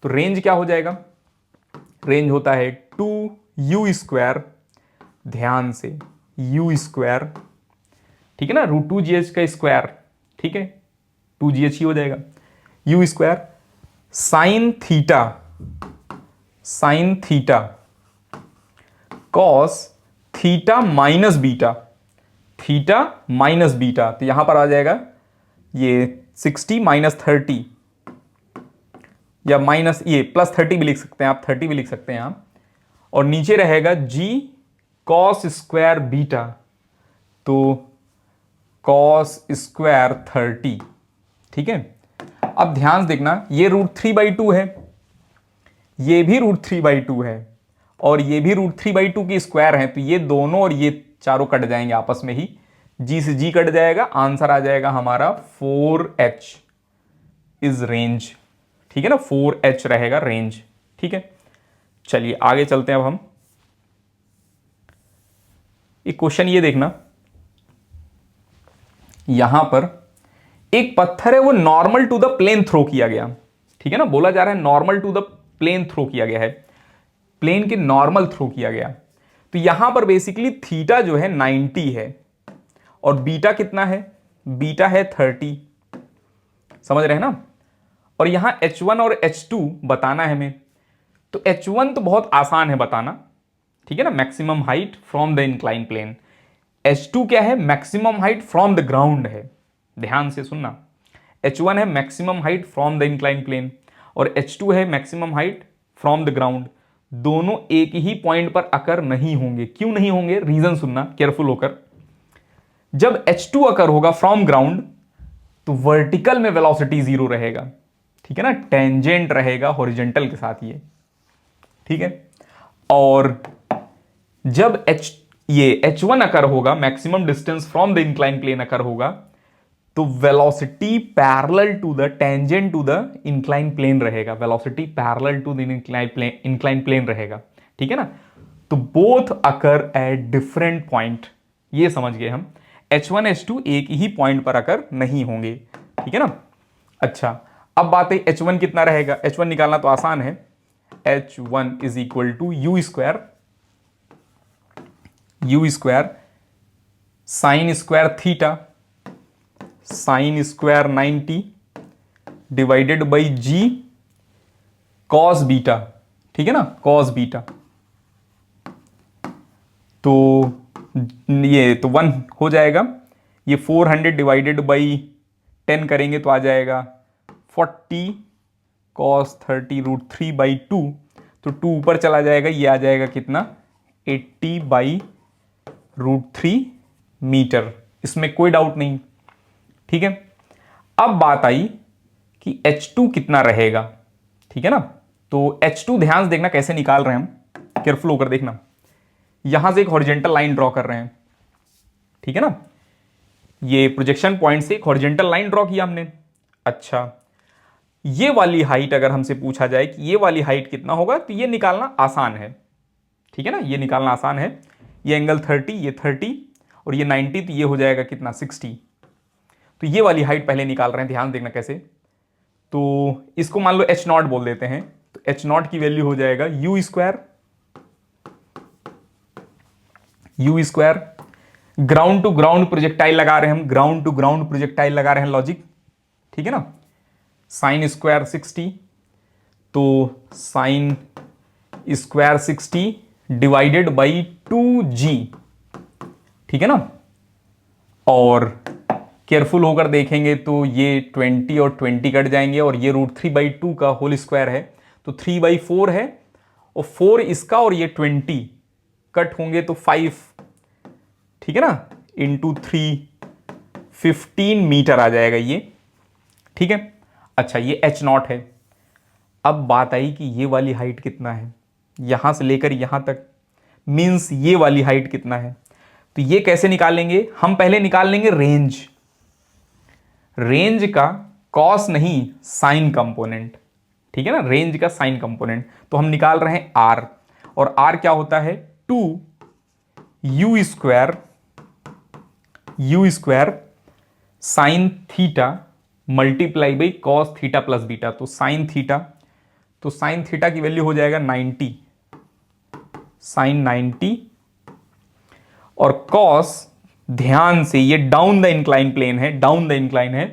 तो रेंज क्या हो जाएगा, रेंज होता है 2u², ध्यान से u², ठीक है ना, √2gh का स्क्वायर, ठीक है, 2gh ही हो जाएगा, u² sine theta cos theta minus beta. तो यहां पर आ जाएगा ये 60 -30 या माइनस, ये +30 भी लिख सकते हैं आप, 30 भी लिख सकते हैं आप। और नीचे रहेगा g cos² बीटा। तो cos² 30। ठीक है। अब ध्यान से देखना, ये √3/2 है, ये भी √3/2 है और ये भी √3/2 की स्क्वायर है। तो ये दोनों और ये चारों कट जाएंगे आपस में ही, जी से जी कट जाएगा, आंसर आ जाएगा हमारा 4h इज रेंज। ठीक है ना, 4h रहेगा रेंज। ठीक है। चलिए आगे चलते हैं। अब हम एक क्वेश्चन ये देखना, यहां पर एक पत्थर है वो normal to the plane throw किया गया। ठीक है ना, बोला जा रहा है normal to the plane throw किया गया है, प्लेन के नॉर्मल थ्रो किया गया। तो यहां पर बेसिकली थीटा जो है 90 है और बीटा कितना है, बीटा है 30, समझ रहे हैं ना। और यहां H1 और H2 बताना है हमें। तो H1 तो बहुत आसान है बताना, ठीक है ना, maximum height from the incline plane. H2 क्या है, maximum height from the ground है। ध्यान से सुनना, H1 है maximum height from the incline plane और H2 है maximum height from the ground. दोनों एक ही पॉइंट पर अकर नहीं होंगे। क्यों नहीं होंगे, रीजन सुनना केयरफुल होकर। जब H2 अकर होगा फ्रॉम ग्राउंड तो वर्टिकल में वेलोसिटी 0 रहेगा, ठीक है ना, टेंजेंट रहेगा हॉरिजॉन्टल के साथ ये, ठीक है। और जब H1 अकर होगा, maximum distance from the incline plane occur होगा, तो velocity parallel to the tangent to the incline plane रहेगा। Velocity parallel to the incline plane रहेगा, ठीक है ना। तो both occur at different point, ये समझ गए हम। H1 H2 एक ही पॉइंट पर अकर नहीं होंगे, ठीक है ना। अच्छा, अब बात है H1 कितना रहेगा। H1 निकालना तो आसान है, H1 is equal to u² sin² theta sin² 90 divided by ji cos beta, ठीक है ना, कॉस बीटा। तो ये तो 1 हो जाएगा, ये 400 डिवाइडेड बाई 10 करेंगे तो आ जाएगा 40 cos 30 √3/2। तो 2 ऊपर चला जाएगा, ये आ जाएगा कितना 80/√3 मीटर। इसमें कोई डाउट नहीं, ठीक है। अब बात आई कि H2 कितना रहेगा, ठीक है ना। तो H2 ध्यान से देखना कैसे निकाल रहे हैं हम, केयरफुल होकर देखना। यहां से एक हॉरिजॉन्टल लाइन ड्रॉ कर रहे हैं, ठीक है ना, ये प्रोजेक्शन पॉइंट से एक हॉरिजॉन्टल लाइन ड्रॉ किया हमने। अच्छा, ये वाली हाइट अगर हमसे पूछा जाए कि ये वाली हाइट कितना होगा, तो ये निकालना आसान है, ठीक है ना, ये निकालना आसान है। ये एंगल 30, ये 30 और ये 90, तो ये हो जाएगा कितना 60। तो ये वाली हाइट पहले निकाल रहे हैं, ध्यान देखना कैसे। तो इसको मान लो एच नॉट बोल देते हैं, तो एच नॉट की वैल्यू हो जाएगा you square, ground to ground projectile लगा रहे हैं हम, ग्राउंड टू ग्राउंड प्रोजेक्टाइल लगा रहे हैं लॉजिक, ठीक है ना। साइन स्क्वायर 60, तो sine square 60 divided by 2g, ठीक है ना। और केयरफुल होकर देखेंगे तो ये 20 और 20 कट जाएंगे, और ये √3/2 का होल स्क्वायर है, तो 3/4 है, और 4 इसका, और ये 20 कट होंगे तो 5, ठीक है ना, इंटू 3, 15 मीटर आ जाएगा ये, ठीक है। अच्छा, ये एच नॉट है। अब बात आई कि ये वाली हाइट कितना है, यहां से लेकर यहां तक, मींस ये वाली हाइट कितना है। तो ये कैसे निकालेंगे हम, पहले निकाल लेंगे रेंज, रेंज का कॉस नहीं साइन कंपोनेंट, ठीक है ना, रेंज का साइन कंपोनेंट। तो हम निकाल रहे हैं आर, और आर क्या होता है 2 you square sine theta multiply by cos theta plus beta, तो साइन थीटा, तो साइन थीटा की वैल्यू हो जाएगा 90, साइन 90, और कॉस, ध्यान से ये डाउन द इंक्लाइन प्लेन है, डाउन द इंक्लाइन है,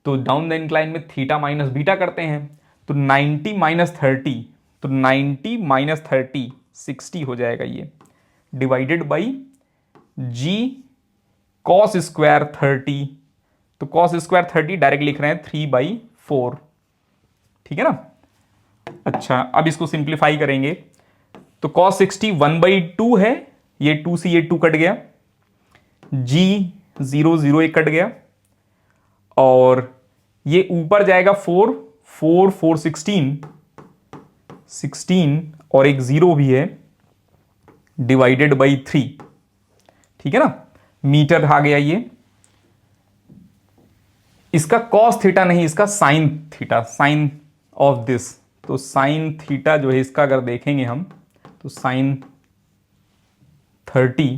तो डाउन द इंक्लाइन में थीटा माइनस बीटा करते हैं, तो 90 माइनस 30, तो 90 माइनस 30 60 हो जाएगा ये, divided by ji cos square 30, तो कॉस स्क्वायर 30 डायरेक्ट लिख रहे हैं 3/4, ठीक है ना। अच्छा, अब इसको सिंप्लीफाई करेंगे, तो कॉस 60 1/2 है, ये 2 से ये 2 कट गया, जी 0 0 एक कट गया, और ये ऊपर जाएगा 4 4 4 16 और एक 0 भी है, डिवाइडेड बाई 3, ठीक है ना, मीटर आ गया ये। इसका कॉस थीटा नहीं, इसका sine theta, sine of this, तो साइन थीटा जो है इसका अगर देखेंगे हम, तो साइन 30,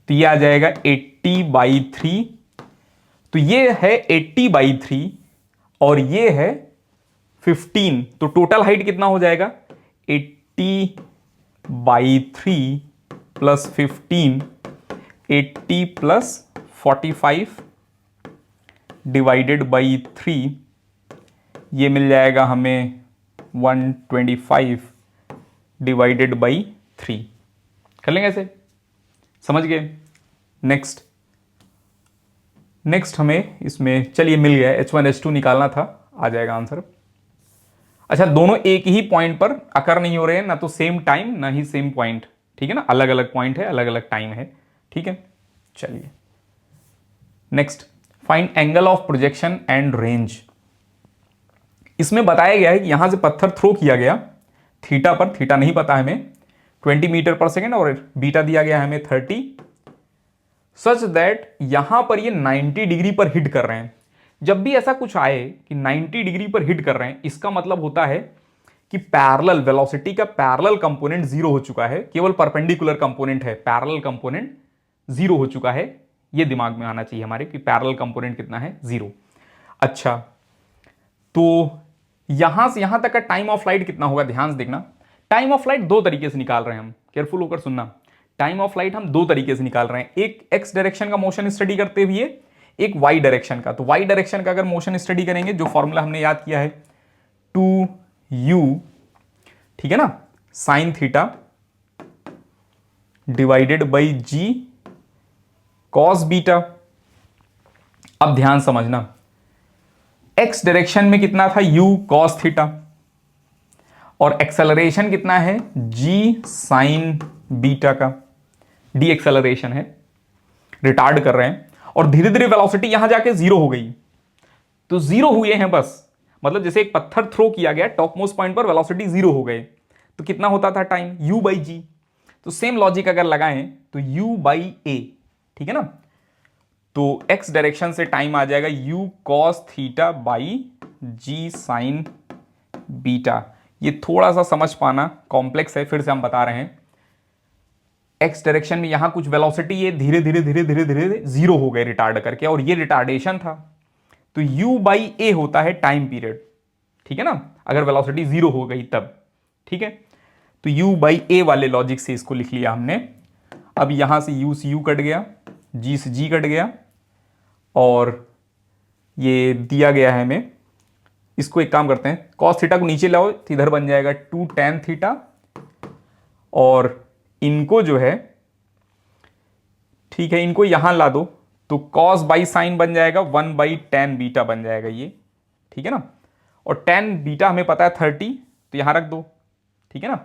तो ये आ जाएगा 80/3, तो ये है 80/3 और ये है 15, तो टोटल हाइट कितना हो जाएगा 80/3 प्लस 15, 80 प्लस 45 डिवाइडेड बाई 3, ये मिल जाएगा हमें 125 डिवाइडेड बाई 3। कर लेंगे ऐसे, समझ गए। नेक्स्ट हमें इसमें, चलिए मिल गया, H1 H2 निकालना था, आ जाएगा आंसर। अच्छा, दोनों एक ही पॉइंट पर अकर नहीं हो रहे हैं, ना तो सेम टाइम ना ही सेम पॉइंट, ठीक है ना, अलग अलग पॉइंट है, अलग अलग टाइम है, ठीक है। चलिए next, find angle of projection and range. इसमें बताया गया है कि यहां से पत्थर थ्रो किया गया थीटा पर, थीटा नहीं पता हमें, 20 मीटर पर सेकेंड, और बीटा दिया गया है हमें 30, सच दैट यहां पर ये 90 डिग्री पर हिट कर रहे हैं। जब भी ऐसा कुछ आए कि 90 डिग्री पर हिट कर रहे हैं, इसका मतलब होता है कि पैरेलल वेलोसिटी का पैरेलल कंपोनेंट जीरो हो चुका है, केवल परपेंडिकुलर कंपोनेंट है, पैरेलल कंपोनेंट जीरो हो चुका है। ये दिमाग में आना चाहिए हमारे कि पैरेलल कंपोनेंट कितना है, जीरो। अच्छा, तो यहां से यहां तक का टाइम ऑफ फ्लाइट कितना होगा, ध्यान से देखना। टाइम ऑफ फ्लाइट दो तरीके से निकाल रहे हैं हम, केयरफुल होकर सुनना। टाइम ऑफ फ्लाइट हम दो तरीके से निकाल रहे हैं, एक एक्स डायरेक्शन का मोशन स्टडी करते हुए, एक वाई डायरेक्शन का। तो वाई डायरेक्शन का अगर मोशन स्टडी करेंगे, जो फॉर्मूला हमने याद किया है 2u, ठीक है ना, sine theta divided by ji cos beta. अब ध्यान समझना, एक्स डायरेक्शन में कितना था u कॉस थीटा, और एक्सेलरेशन कितना है g साइन बीटा का, डी एक्सेलरेशन है, रिटार्ड कर रहे हैं, और धीरे धीरे वेलोसिटी यहां जाके जीरो हो गई। तो जीरो हुए हैं बस, मतलब जैसे एक पत्थर थ्रो किया गया टॉप मोस्ट पॉइंट पर, वेलोसिटी जीरो हो गए, तो कितना होता था टाइम u/g। तो सेम लॉजिक अगर लगाएं तो u/a, ठीक है ना, तो x डायरेक्शन से टाइम आ जाएगा u cos थीटा बाई जी साइन बीटा। ये थोड़ा सा समझ पाना कॉम्प्लेक्स है, फिर से हम बता रहे हैं। एक्स डायरेक्शन में यहां कुछ वेलोसिटी ये धीरे धीरे धीरे धीरे धीरे जीरो हो गए रिटार्ड करके, और ये रिटार्डेशन था। तो u बाई ए होता है टाइम पीरियड, ठीक है ना, अगर वेलोसिटी जीरो हो गई तब, ठीक है। तो u बाई ए वाले लॉजिक से इसको लिख लिया हमने। अब यहां से u से u कट गया, g से g कट गया, और ये दिया गया है हमें। इसको एक काम करते हैं, cos थीटा को नीचे लाओ तो इधर बन जाएगा 2 tan थीटा, और इनको जो है, ठीक है, इनको यहां ला दो तो cos बाई साइन बन जाएगा 1 बाई tan बीटा बन जाएगा ये, ठीक है ना। और tan बीटा हमें पता है 30, तो यहां रख दो, ठीक है ना।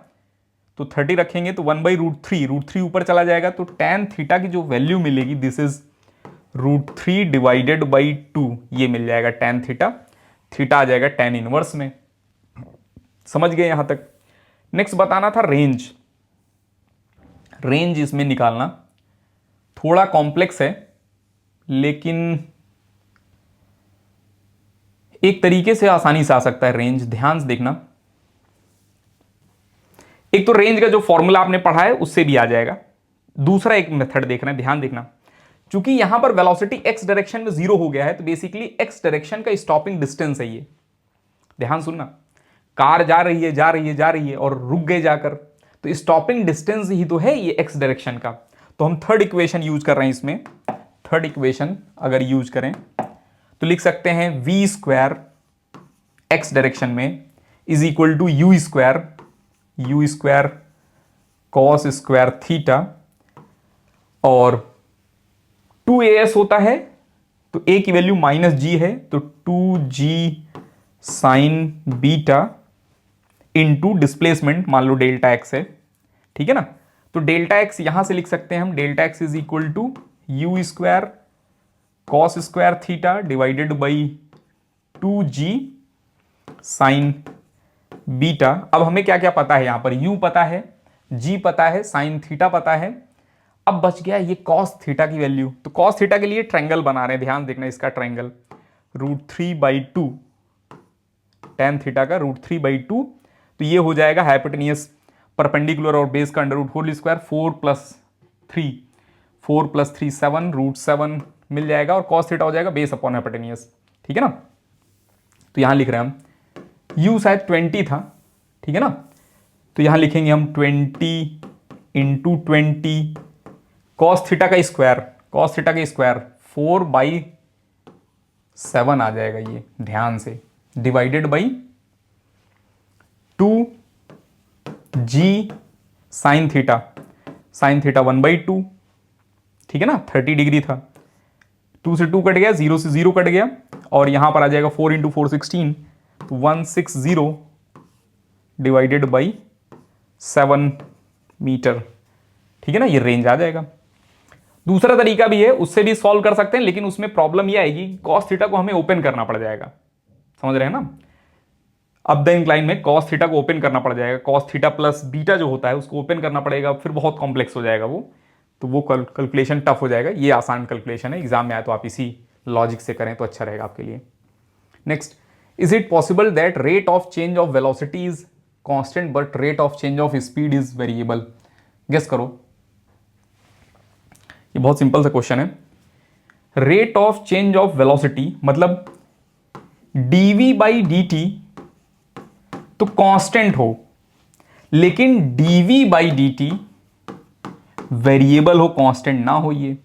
तो 30 रखेंगे तो 1 बाई √3 ऊपर चला जाएगा, तो tan थीटा की जो वैल्यू मिलेगी दिस इज √3 डिवाइडेड बाई 2, ये मिल जाएगा tan थीटा। थीटा आ जाएगा tan इनवर्स में। समझ गए यहां तक। नेक्स्ट बताना था रेंज। रेंज इसमें निकालना थोड़ा कॉम्प्लेक्स है, लेकिन एक तरीके से आसानी से आ सकता है रेंज। ध्यान से देखना, एक तो रेंज का जो फॉर्मूला आपने पढ़ा है उससे भी आ जाएगा, दूसरा एक मेथड देख रहे हैं, ध्यान देखना। चूंकि यहां पर वेलोसिटी एक्स डायरेक्शन में जीरो हो गया है, तो बेसिकली एक्स डायरेक्शन का स्टॉपिंग डिस्टेंस है ये। ध्यान सुनना, कार जा रही है जा रही है जा रही है और रुक गए जाकर, तो स्टॉपिंग डिस्टेंस ही तो है ये एक्स डायरेक्शन का। तो हम थर्ड इक्वेशन यूज कर रहे हैं इसमें। थर्ड इक्वेशन अगर यूज करें तो लिख सकते हैं v स्क्वायर एक्स डायरेक्शन में is equal to you square cos square theta, और 2as होता है तो a की वैल्यू -g है, तो 2g sine beta into displacement, मान लो डेल्टा एक्स है, ठीक है ना। तो डेल्टा एक्स यहां से लिख सकते हैं हम, delta X is equal to you square cos square theta divided by 2g sine beta. अब हमें क्या क्या पता है यहां पर, u पता है, g पता है, साइन थीटा पता है। अब बच गया ये कॉस थीटा की वैल्यू। तो कॉस थीटा के लिए ट्रायंगल बना रहे हैं, ध्यान देखना इसका ट्रायंगल, √3/2 tan थीटा का √3/2, तो ये हो जाएगा हाइपोटेनियस परपेंडिकुलर और बेस का √4 4 + 3 7 √7 मिल जाएगा, और कॉस थीटा हो जाएगा बेस अपॉन हाइपोटेनियस, ठीक है ना। तो यहां लिख रहे हैं हम, u शायद 20 था, ठीक है ना, तो यहां लिखेंगे हम 20 × 20 कॉस थीटा का स्क्वायर 4/7 आ जाएगा ये, ध्यान से, divided by 2g sine theta 1/2, ठीक है ना, 30 डिग्री था, 2 से 2 कट गया, 0 से 0 कट गया, और यहां पर आ जाएगा 4 × 4 16, तो 160 डिवाइडेड बाई 7 मीटर, ठीक है ना, ये रेंज आ जाएगा। दूसरा तरीका भी है, उससे भी सॉल्व कर सकते हैं, लेकिन उसमें प्रॉब्लम ये आएगी, कॉस थीटा को हमें ओपन करना पड़ जाएगा, समझ रहे हैं ना। अब द इंक्लाइन में कॉस थीटा को ओपन करना पड़ जाएगा, कॉस थीटा प्लस बीटा जो होता है उसको ओपन करना पड़ेगा, फिर बहुत कॉम्प्लेक्स हो जाएगा वो, तो वो कैलकुलेशन टफ हो जाएगा। ये आसान कैलकुलेशन है, एग्जाम में आए तो आप इसी लॉजिक से करें तो अच्छा रहेगा आपके लिए। Next, is it possible that rate of change of velocity is constant but rate of change of speed is variable? Guess करो। ये बहुत सिंपल सा क्वेश्चन है। Rate of change of velocity मतलब dv/dt तो कांस्टेंट हो, लेकिन dv/dt वेरिएबल हो, कांस्टेंट ना हो ये,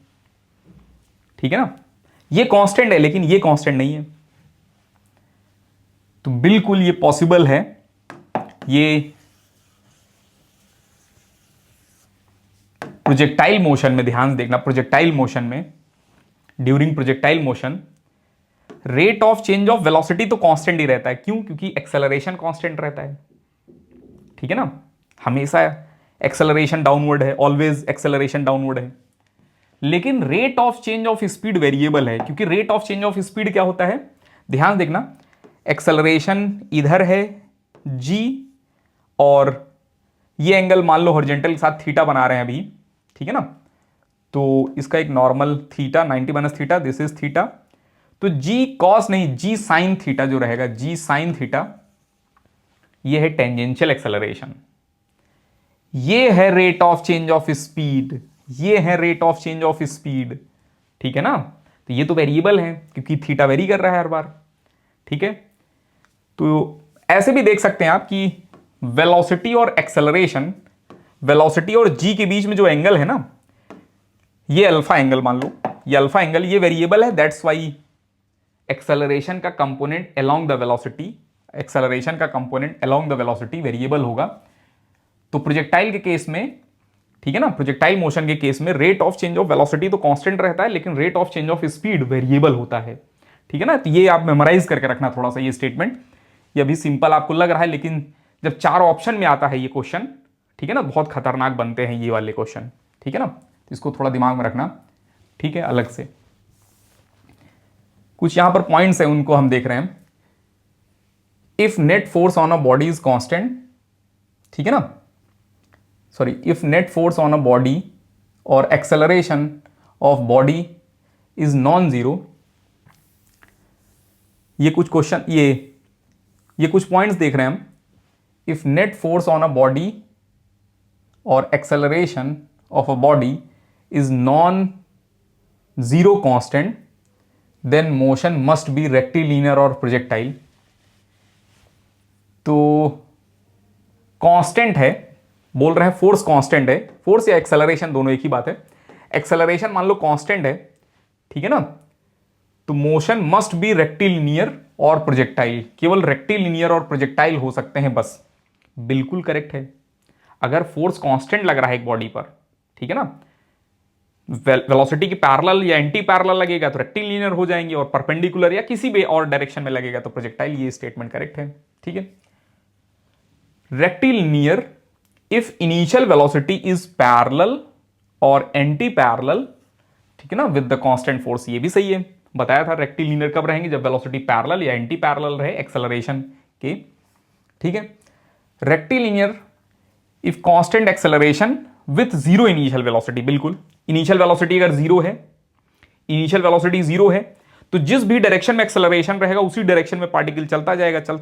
ठीक है ना। ये कांस्टेंट है लेकिन ये कांस्टेंट नहीं है, तो बिल्कुल ये पॉसिबल है। ये प्रोजेक्टाइल मोशन में ध्यान देखना, प्रोजेक्टाइल मोशन में, during projectile motion rate of change of velocity तो कांस्टेंट ही रहता है। क्यों? क्योंकि एक्सेलरेशन कांस्टेंट रहता है, ठीक है ना, हमेशा एक्सेलरेशन डाउनवर्ड है, ऑलवेज एक्सेलरेशन डाउनवर्ड है। लेकिन rate of change of speed variable है, क्योंकि rate of change of speed क्या होता है, ध्यान देखना, एक्सेलरेशन इधर है g, और ये एंगल मान लो हॉरिजॉन्टल के साथ थीटा बना रहे हैं अभी, ठीक है ना, तो इसका एक normal theta 90 - theta, this is theta, तो जी कॉस नहीं, जी साइन थीटा जो रहेगा, जी साइन थीटा, ये है टेंजेंशियल एक्सेलरेशन, ये है rate of change of speed, ये है rate of change of speed, ठीक है ना। तो ये तो वेरिएबल है क्योंकि थीटा वेरी कर रहा है हर बार, ठीक है। तो ऐसे भी देख सकते हैं आप कि वेलोसिटी और एक्सेलरेशन, वेलोसिटी और जी के बीच में जो एंगल है ना, ये अल्फा एंगल मान लो, ये अल्फा एंगल, ये वेरिएबल है, दैट्स वाई एक्सेलरेशन का component along the velocity, acceleration का component along the velocity variable होगा। तो प्रोजेक्टाइल के केस में, ठीक है ना, प्रोजेक्टाइल मोशन के केस में rate of change of velocity तो कांस्टेंट रहता है, लेकिन rate of change of speed variable होता है, ठीक है ना। तो ये आप मेमोराइज करके रखना थोड़ा सा ये स्टेटमेंट। ये अभी सिंपल आपको लग रहा है, लेकिन जब 4 ऑप्शन में आता है ये क्वेश्चन, ठीक है ना, बहुत खतरनाक बनते हैं ये वाले क्वेश्चन, ठीक है ना। तो इसको थोड़ा दिमाग में रखना, ठीक है। अलग से कुछ यहां पर पॉइंट्स हैं, उनको हम देख रहे हैं। If net force on a body is constant, ठीक है ना, sorry, if net force on a body और acceleration of body is non zero, ये कुछ क्वेश्चन, ये कुछ पॉइंट्स देख रहे हैं हम। If net force on a body और acceleration of a body is non zero constant, then motion must be rectilinear और प्रोजेक्टाइल। तो कांस्टेंट है, बोल रहे हैं फोर्स कांस्टेंट है, फोर्स या एक्सेलरेशन दोनों एक ही बात है। एक्सेलरेशन मान लो कांस्टेंट है, ठीक है ना, तो मोशन मस्ट बी रेक्टिलिनियर और प्रोजेक्टाइल, केवल रेक्टिलिनियर और प्रोजेक्टाइल हो सकते हैं बस। बिल्कुल करेक्ट है। अगर फोर्स कांस्टेंट लग रहा है एक बॉडी पर, ठीक है ना, वेलोसिटी की पैरेलल या एंटी पैरेलल लगेगा तो रेक्टिलिनियर हो जाएंगे, और परपेंडिकुलर या किसी भी और डायरेक्शन में लगेगा तो प्रोजेक्टाइल। ये स्टेटमेंट करेक्ट है, ठीक है। Rectilinear if initial velocity is parallel और एंटी पैरेलल, ठीक है ना, विद द कांस्टेंट फोर्स, ये भी सही है। बताया था रेक्टिलिनियर कब रहेंगे, जब वेलोसिटी पैरेलल या एंटी पैरेलल रहे एक्सेलरेशन के, ठीक है। Rectilinear if constant acceleration with zero initial velocity, बिल्कुल इनिशियल वेलोसिटी अगर जीरो है, इनिशियल वेलोसिटी जीरो है, तो जिस भी डायरेक्शन में एक्सेलरेशन रहेगा उसी डायरेक्शन में पार्टिकल चलता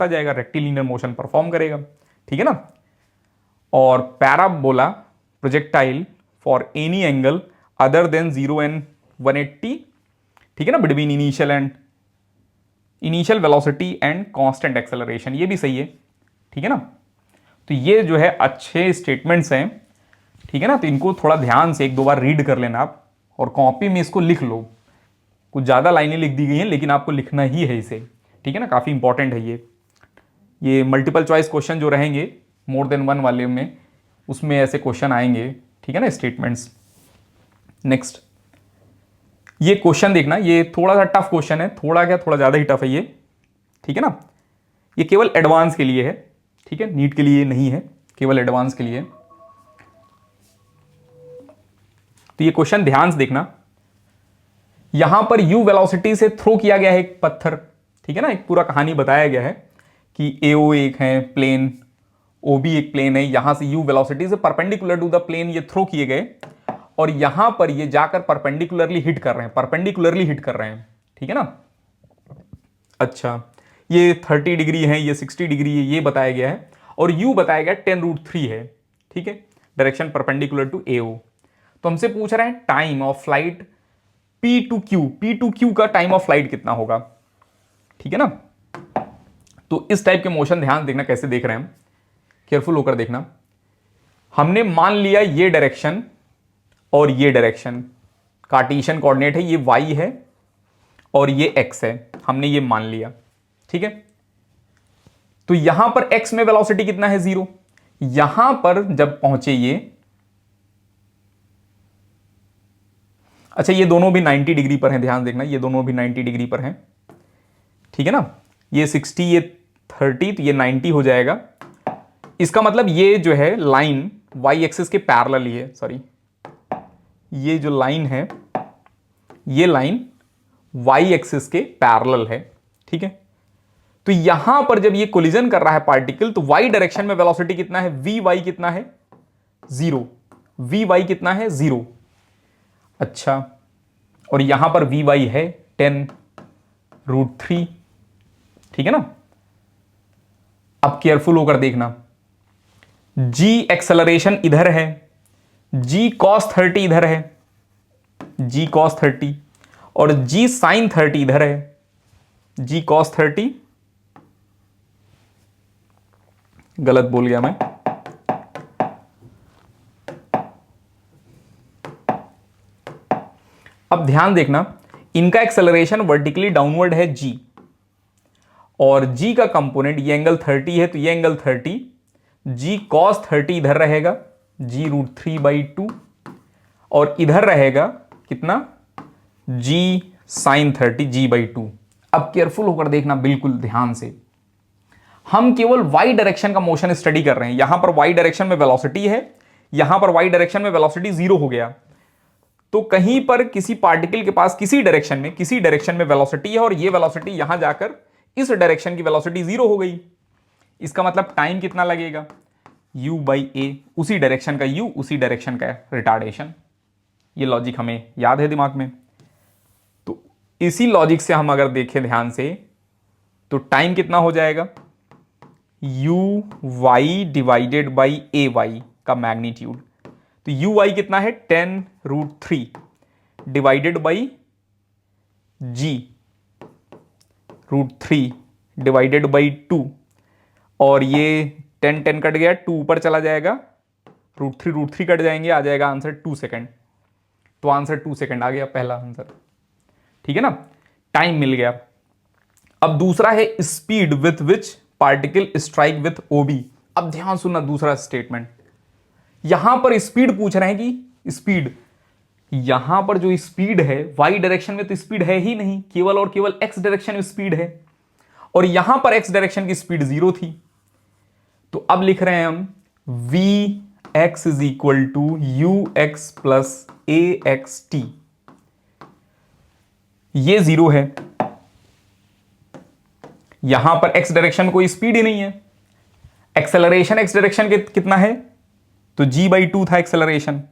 जाएगा, रेक्टिलिनियर मोशन परफॉर्म करेगा, ठीक है ना। और parabola projectile for any angle other than 0 and 180, ठीक है ना, between initial velocity and constant acceleration, ये भी सही है, ठीक है ना। तो ये जो है अच्छे स्टेटमेंट्स हैं, ठीक है ना। तो इनको थोड़ा ध्यान से 1-2 बार रीड कर लेना आप, और कॉपी में इसको लिख लो। कुछ ज़्यादा लाइनें लिख दी गई हैं, लेकिन आपको लिखना ही है इसे, ठीक है ना, काफ़ी इंपॉर्टेंट है ये मल्टीपल चॉइस क्वेश्चन जो रहेंगे मोर देन वन वाले में, उसमें ऐसे क्वेश्चन आएंगे, ठीक है ना, स्टेटमेंट्स। नेक्स्ट ये क्वेश्चन देखना, ये थोड़ा सा टफ क्वेश्चन है, थोड़ा क्या, थोड़ा ज़्यादा ही टफ है ये, ठीक है ना। ये केवल एडवांस के लिए है, ठीक है, नीट के लिए नहीं है, केवल एडवांस के लिए। तो ये क्वेश्चन ध्यान से देखना। यहां पर यू वेलोसिटी से थ्रो किया गया है एक पत्थर, ठीक है ना, एक पूरा कहानी बताया गया है कि एओ एक है प्लेन, ओबी एक प्लेन है, यहां से यू वेलोसिटी से परपेंडिकुलर टू द प्लेन ये थ्रो किए गए, और यहां पर ये जाकर परपेंडिकुलरली हिट कर रहे हैं, ठीक है ना। अच्छा, ये 30 डिग्री है, ये 60 डिग्री है, ये बताया गया है, और यू बताया गया 10√3 है, ठीक है, डायरेक्शन परपेंडिकुलर टू एओ। तो हमसे पूछ रहे हैं टाइम ऑफ फ्लाइट P2Q का टाइम ऑफ फ्लाइट कितना होगा, ठीक है ना। तो इस टाइप के मोशन ध्यान देखना कैसे देख रहे हैं हम, केयरफुल होकर देखना। हमने मान लिया ये डायरेक्शन और ये डायरेक्शन कार्टेशियन कोऑर्डिनेट है, ये y है और ये x है, हमने ये मान लिया, ठीक है। तो यहां पर x में वेलोसिटी कितना है, 0। यहां पर जब पहुंचे ये, अच्छा ये दोनों भी 90 डिग्री पर हैं, ध्यान देखना, ये दोनों भी 90 डिग्री पर हैं, ठीक है ना। ये 60, ये 30, तो ये 90 हो जाएगा। इसका मतलब ये जो है लाइन y एक्सिस के पैरेलल ही है, सॉरी, ये जो लाइन है ये लाइन y एक्सिस के पैरेलल है, ठीक है। तो यहां पर जब ये कोलिजन कर रहा है पार्टिकल, तो y डायरेक्शन में वेलोसिटी कितना है, vy कितना है, 0, vy कितना है, 0। अच्छा, और यहां पर vy है 10, √3, ठीक है ना। अब केयरफुल होकर देखना, g एक्सेलरेशन इधर है, g cos 30 इधर है, g cos 30, और g sin 30 इधर है, g cos 30, गलत बोल गया मैं, अब ध्यान देखना, इनका एक्सेलरेशन वर्टिकली डाउनवर्ड है g, और g का कंपोनेंट ये एंगल 30 है, तो ये एंगल 30, g cos 30 इधर रहेगा, g √3/2, और इधर रहेगा कितना, g sin 30 g/2। अब केयरफुल होकर देखना, बिल्कुल ध्यान से, हम केवल y डायरेक्शन का मोशन स्टडी कर रहे हैं। यहां पर y डायरेक्शन में वेलोसिटी है, यहां पर y डायरेक्शन में वेलोसिटी 0 हो गया, तो कहीं पर किसी पार्टिकल के पास किसी डायरेक्शन में वेलोसिटी है, और ये वेलोसिटी यहां जाकर इस डायरेक्शन की वेलोसिटी 0 हो गई। इसका मतलब टाइम कितना लगेगा, u/a, उसी डायरेक्शन का u, उसी डायरेक्शन का रिटार्डेशन। ये लॉजिक हमें याद है दिमाग में। तो इसी लॉजिक से हम अगर देखें ध्यान से, तो टाइम कितना हो जाएगा, uy डिवाइडेड बाई ay का मैग्नीट्यूड। तो uy कितना है, 10√3 divided by g √3 divided by 2, और ये 10 कट गया, 2 ऊपर चला जाएगा, √3 कट जाएंगे, आ जाएगा आंसर 2 सेकेंड। तो आंसर 2 सेकेंड आ गया पहला आंसर, ठीक है ना, टाइम मिल गया। अब दूसरा है speed with which particle strike with OB. अब ध्यान सुनना, दूसरा स्टेटमेंट, यहां पर स्पीड पूछ रहे हैं कि स्पीड, यहां पर जो स्पीड है वाई डायरेक्शन में तो स्पीड है ही नहीं, केवल और केवल एक्स डायरेक्शन में स्पीड है, और यहां पर एक्स डायरेक्शन की स्पीड 0 थी। तो अब लिख रहे हैं हम vx is equal to ux plus axt, ये 0 है, यहां पर एक्स डायरेक्शन में कोई स्पीड ही नहीं है। एक्सेलरेशन एक्स डायरेक्शन के कितना है, तो g/2 था एक्सेलरेशन,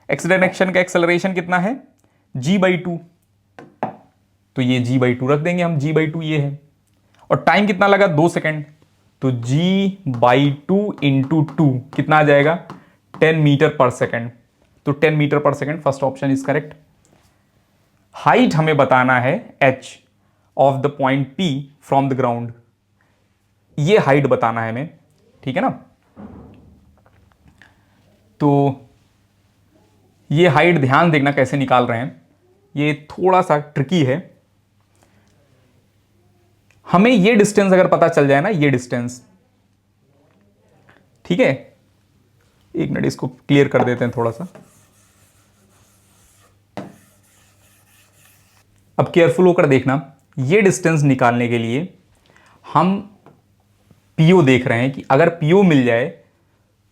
एक्स डायरेक्शन का एक्सेलरेशन कितना है, g/2, तो ये g/2 रख देंगे हम, g/2 ये है, और टाइम कितना लगा, 2 सेकेंड, तो g/2 इंटू 2 कितना आ जाएगा, 10 मीटर पर सेकेंड। तो 10 मीटर पर second, first option is correct. Height हमें बताना है h of the point P from the ground, ये हाइट बताना है हमें, ठीक है ना। तो ये हाइट ध्यान देखना कैसे निकाल रहे हैं, ये थोड़ा सा ट्रिकी है। हमें ये डिस्टेंस अगर पता चल जाए ना, ये डिस्टेंस, ठीक है, एक मिनट इसको क्लियर कर देते हैं थोड़ा सा। अब केयरफुल होकर देखना, ये डिस्टेंस निकालने के लिए हम पीओ देख रहे हैं कि अगर पीओ मिल जाए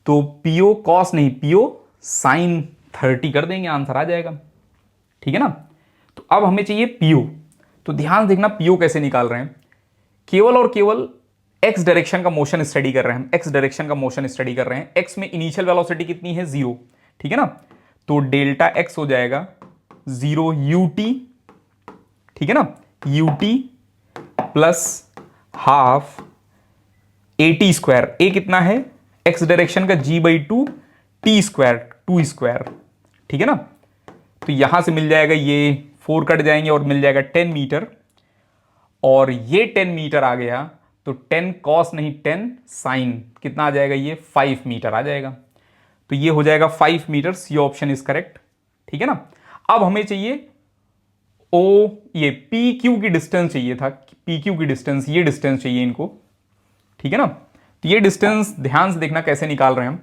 तो पीओ कॉस नहीं, पीओ साइन 30 कर देंगे, आंसर आ जाएगा, ठीक है ना। तो अब हमें चाहिए पीओ, तो ध्यान देखना पीओ कैसे निकाल रहे हैं, केवल और केवल एक्स डायरेक्शन का मोशन स्टडी कर रहे हैं हम, एक्स डायरेक्शन का मोशन स्टडी कर रहे हैं। एक्स में इनिशियल वेलोसिटी कितनी है, 0, ठीक है ना, तो डेल्टा एक्स हो जाएगा 0 ut, ठीक है ना, ut प्लस हाफ at², ए कितना है एक्स डायरेक्शन का, g/2 t², 2², ठीक है ना। तो यहां से मिल जाएगा, ये 4 कट जाएंगे और मिल जाएगा 10 मीटर, और ये 10 मीटर आ गया, तो 10 कॉस नहीं 10 साइन, कितना आ जाएगा, ये 5 मीटर आ जाएगा। तो ये हो जाएगा 5 meter, C option is correct, ठीक है ना। अब हमें चाहिए ओ, ये पी क्यू की डिस्टेंस चाहिए था, पी क्यू की डिस्टेंस, ये डिस्टेंस चाहिए इनको, ठीक है ना। तो ये डिस्टेंस ध्यान से देखना कैसे निकाल रहे हैं हम।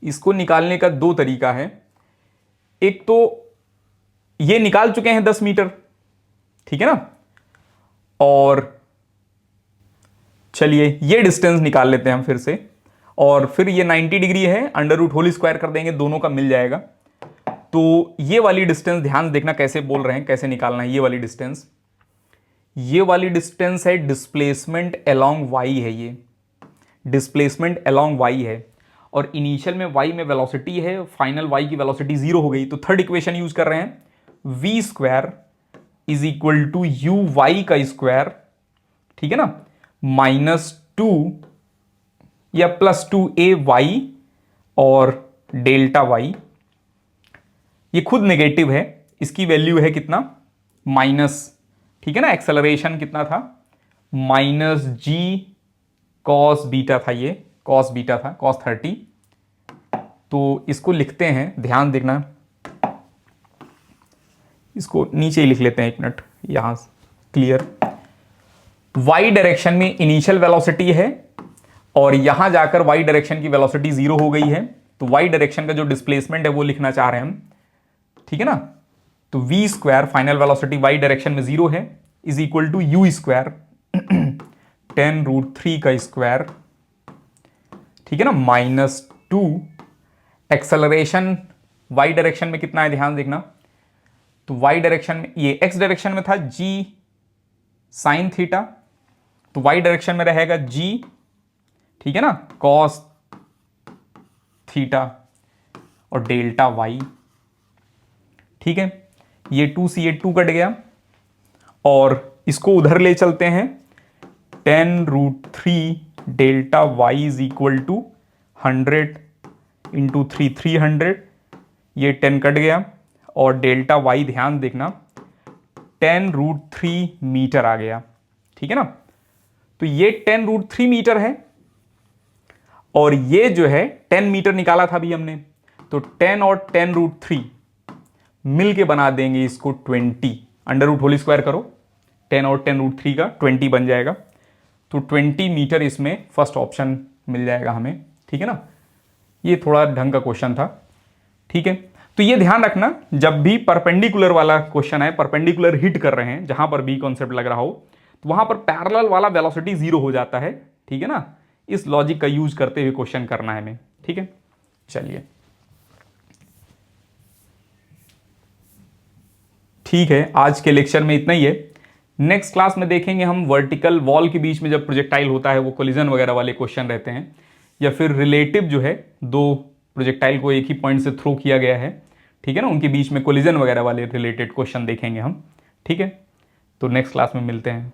इसको निकालने का 2 तरीका है, एक तो ये निकाल चुके हैं 10 मीटर, ठीक है ना, और चलिए ये डिस्टेंस निकाल लेते हैं हम फिर से, और फिर ये 90 डिग्री है, √2² कर देंगे, दोनों का मिल जाएगा। तो ये वाली डिस्टेंस ध्यान देखना कैसे बोल रहे हैं, कैसे निकालना है। ये वाली डिस्टेंस है डिस्प्लेसमेंट अलोंग y है, ये डिस्प्लेसमेंट अलोंग y है, और इनिशियल में y में वेलोसिटी है, फाइनल y की वेलोसिटी 0 हो गई, तो थर्ड इक्वेशन यूज कर रहे हैं, v² is equal to you Y का स्क्वायर, ठीक है ना, -2 या +2ay और डेल्टा वाई, ये खुद नेगेटिव है, इसकी वैल्यू है कितना, माइनस, ठीक है ना, एक्सेलरेशन कितना था, -g cos बीटा था, ये cos बीटा था, cos 30। तो इसको लिखते हैं, ध्यान देखना, इसको नीचे ही लिख लेते हैं, 1 मिनट, यहां क्लियर। y डायरेक्शन में इनिशियल वेलोसिटी है और यहां जाकर y डायरेक्शन की वेलोसिटी 0 हो गई है, तो y डायरेक्शन का जो डिस्प्लेसमेंट है वो लिखना चाह रहे हैं हम, ठीक है ना। तो v square final velocity y direction में 0 है, is equal to you square 10√3 का स्क्वायर, ठीक है ना, -2 एक्सेलरेशन y डायरेक्शन में कितना है, ध्यान देखना, तो y डायरेक्शन में, ये x डायरेक्शन में था g साइन थीटा, तो y डायरेक्शन में रहेगा g, ठीक है ना, cos थीटा और डेल्टा y, ठीक है। ये 2 से ये 2 कट गया और इसको उधर ले चलते हैं, 10√3 delta y is equal to 100 into 3 300, ये 10 कट गया और डेल्टा y ध्यान देखना 10√3 मीटर आ गया, ठीक है ना। तो ये 10√3 मीटर है और ये जो है 10 मीटर निकाला था अभी हमने, तो 10 और 10√3 मिलके बना देंगे इसको 20, अंडर रूट होल स्क्वायर करो, 10 और 10√3 का 20 बन जाएगा, तो 20 मीटर इसमें फर्स्ट ऑप्शन मिल जाएगा हमें, ठीक है ना। ये थोड़ा ढंग का क्वेश्चन था, ठीक है। तो ये ध्यान रखना, जब भी परपेंडिकुलर वाला क्वेश्चन है, परपेंडिकुलर हिट कर रहे हैं, जहां पर भी कॉन्सेप्ट लग रहा हो, तो वहां पर पैरेलल वाला वेलोसिटी 0 हो जाता है, ठीक है ना। इस लॉजिक का यूज करते हुए क्वेश्चन करना है हमें, ठीक है। चलिए ठीक है, आज के लेक्चर में इतना ही है। नेक्स्ट क्लास में देखेंगे हम वर्टिकल वॉल के बीच में जब प्रोजेक्टाइल होता है, वो कोलिजन वगैरह वाले क्वेश्चन रहते हैं, या फिर रिलेटिव जो है, दो प्रोजेक्टाइल को एक ही पॉइंट से थ्रो किया गया है, ठीक है ना, उनके बीच में कोलिजन वगैरह वाले रिलेटेड क्वेश्चन देखेंगे हम, ठीक है। तो नेक्स्ट क्लास में मिलते हैं।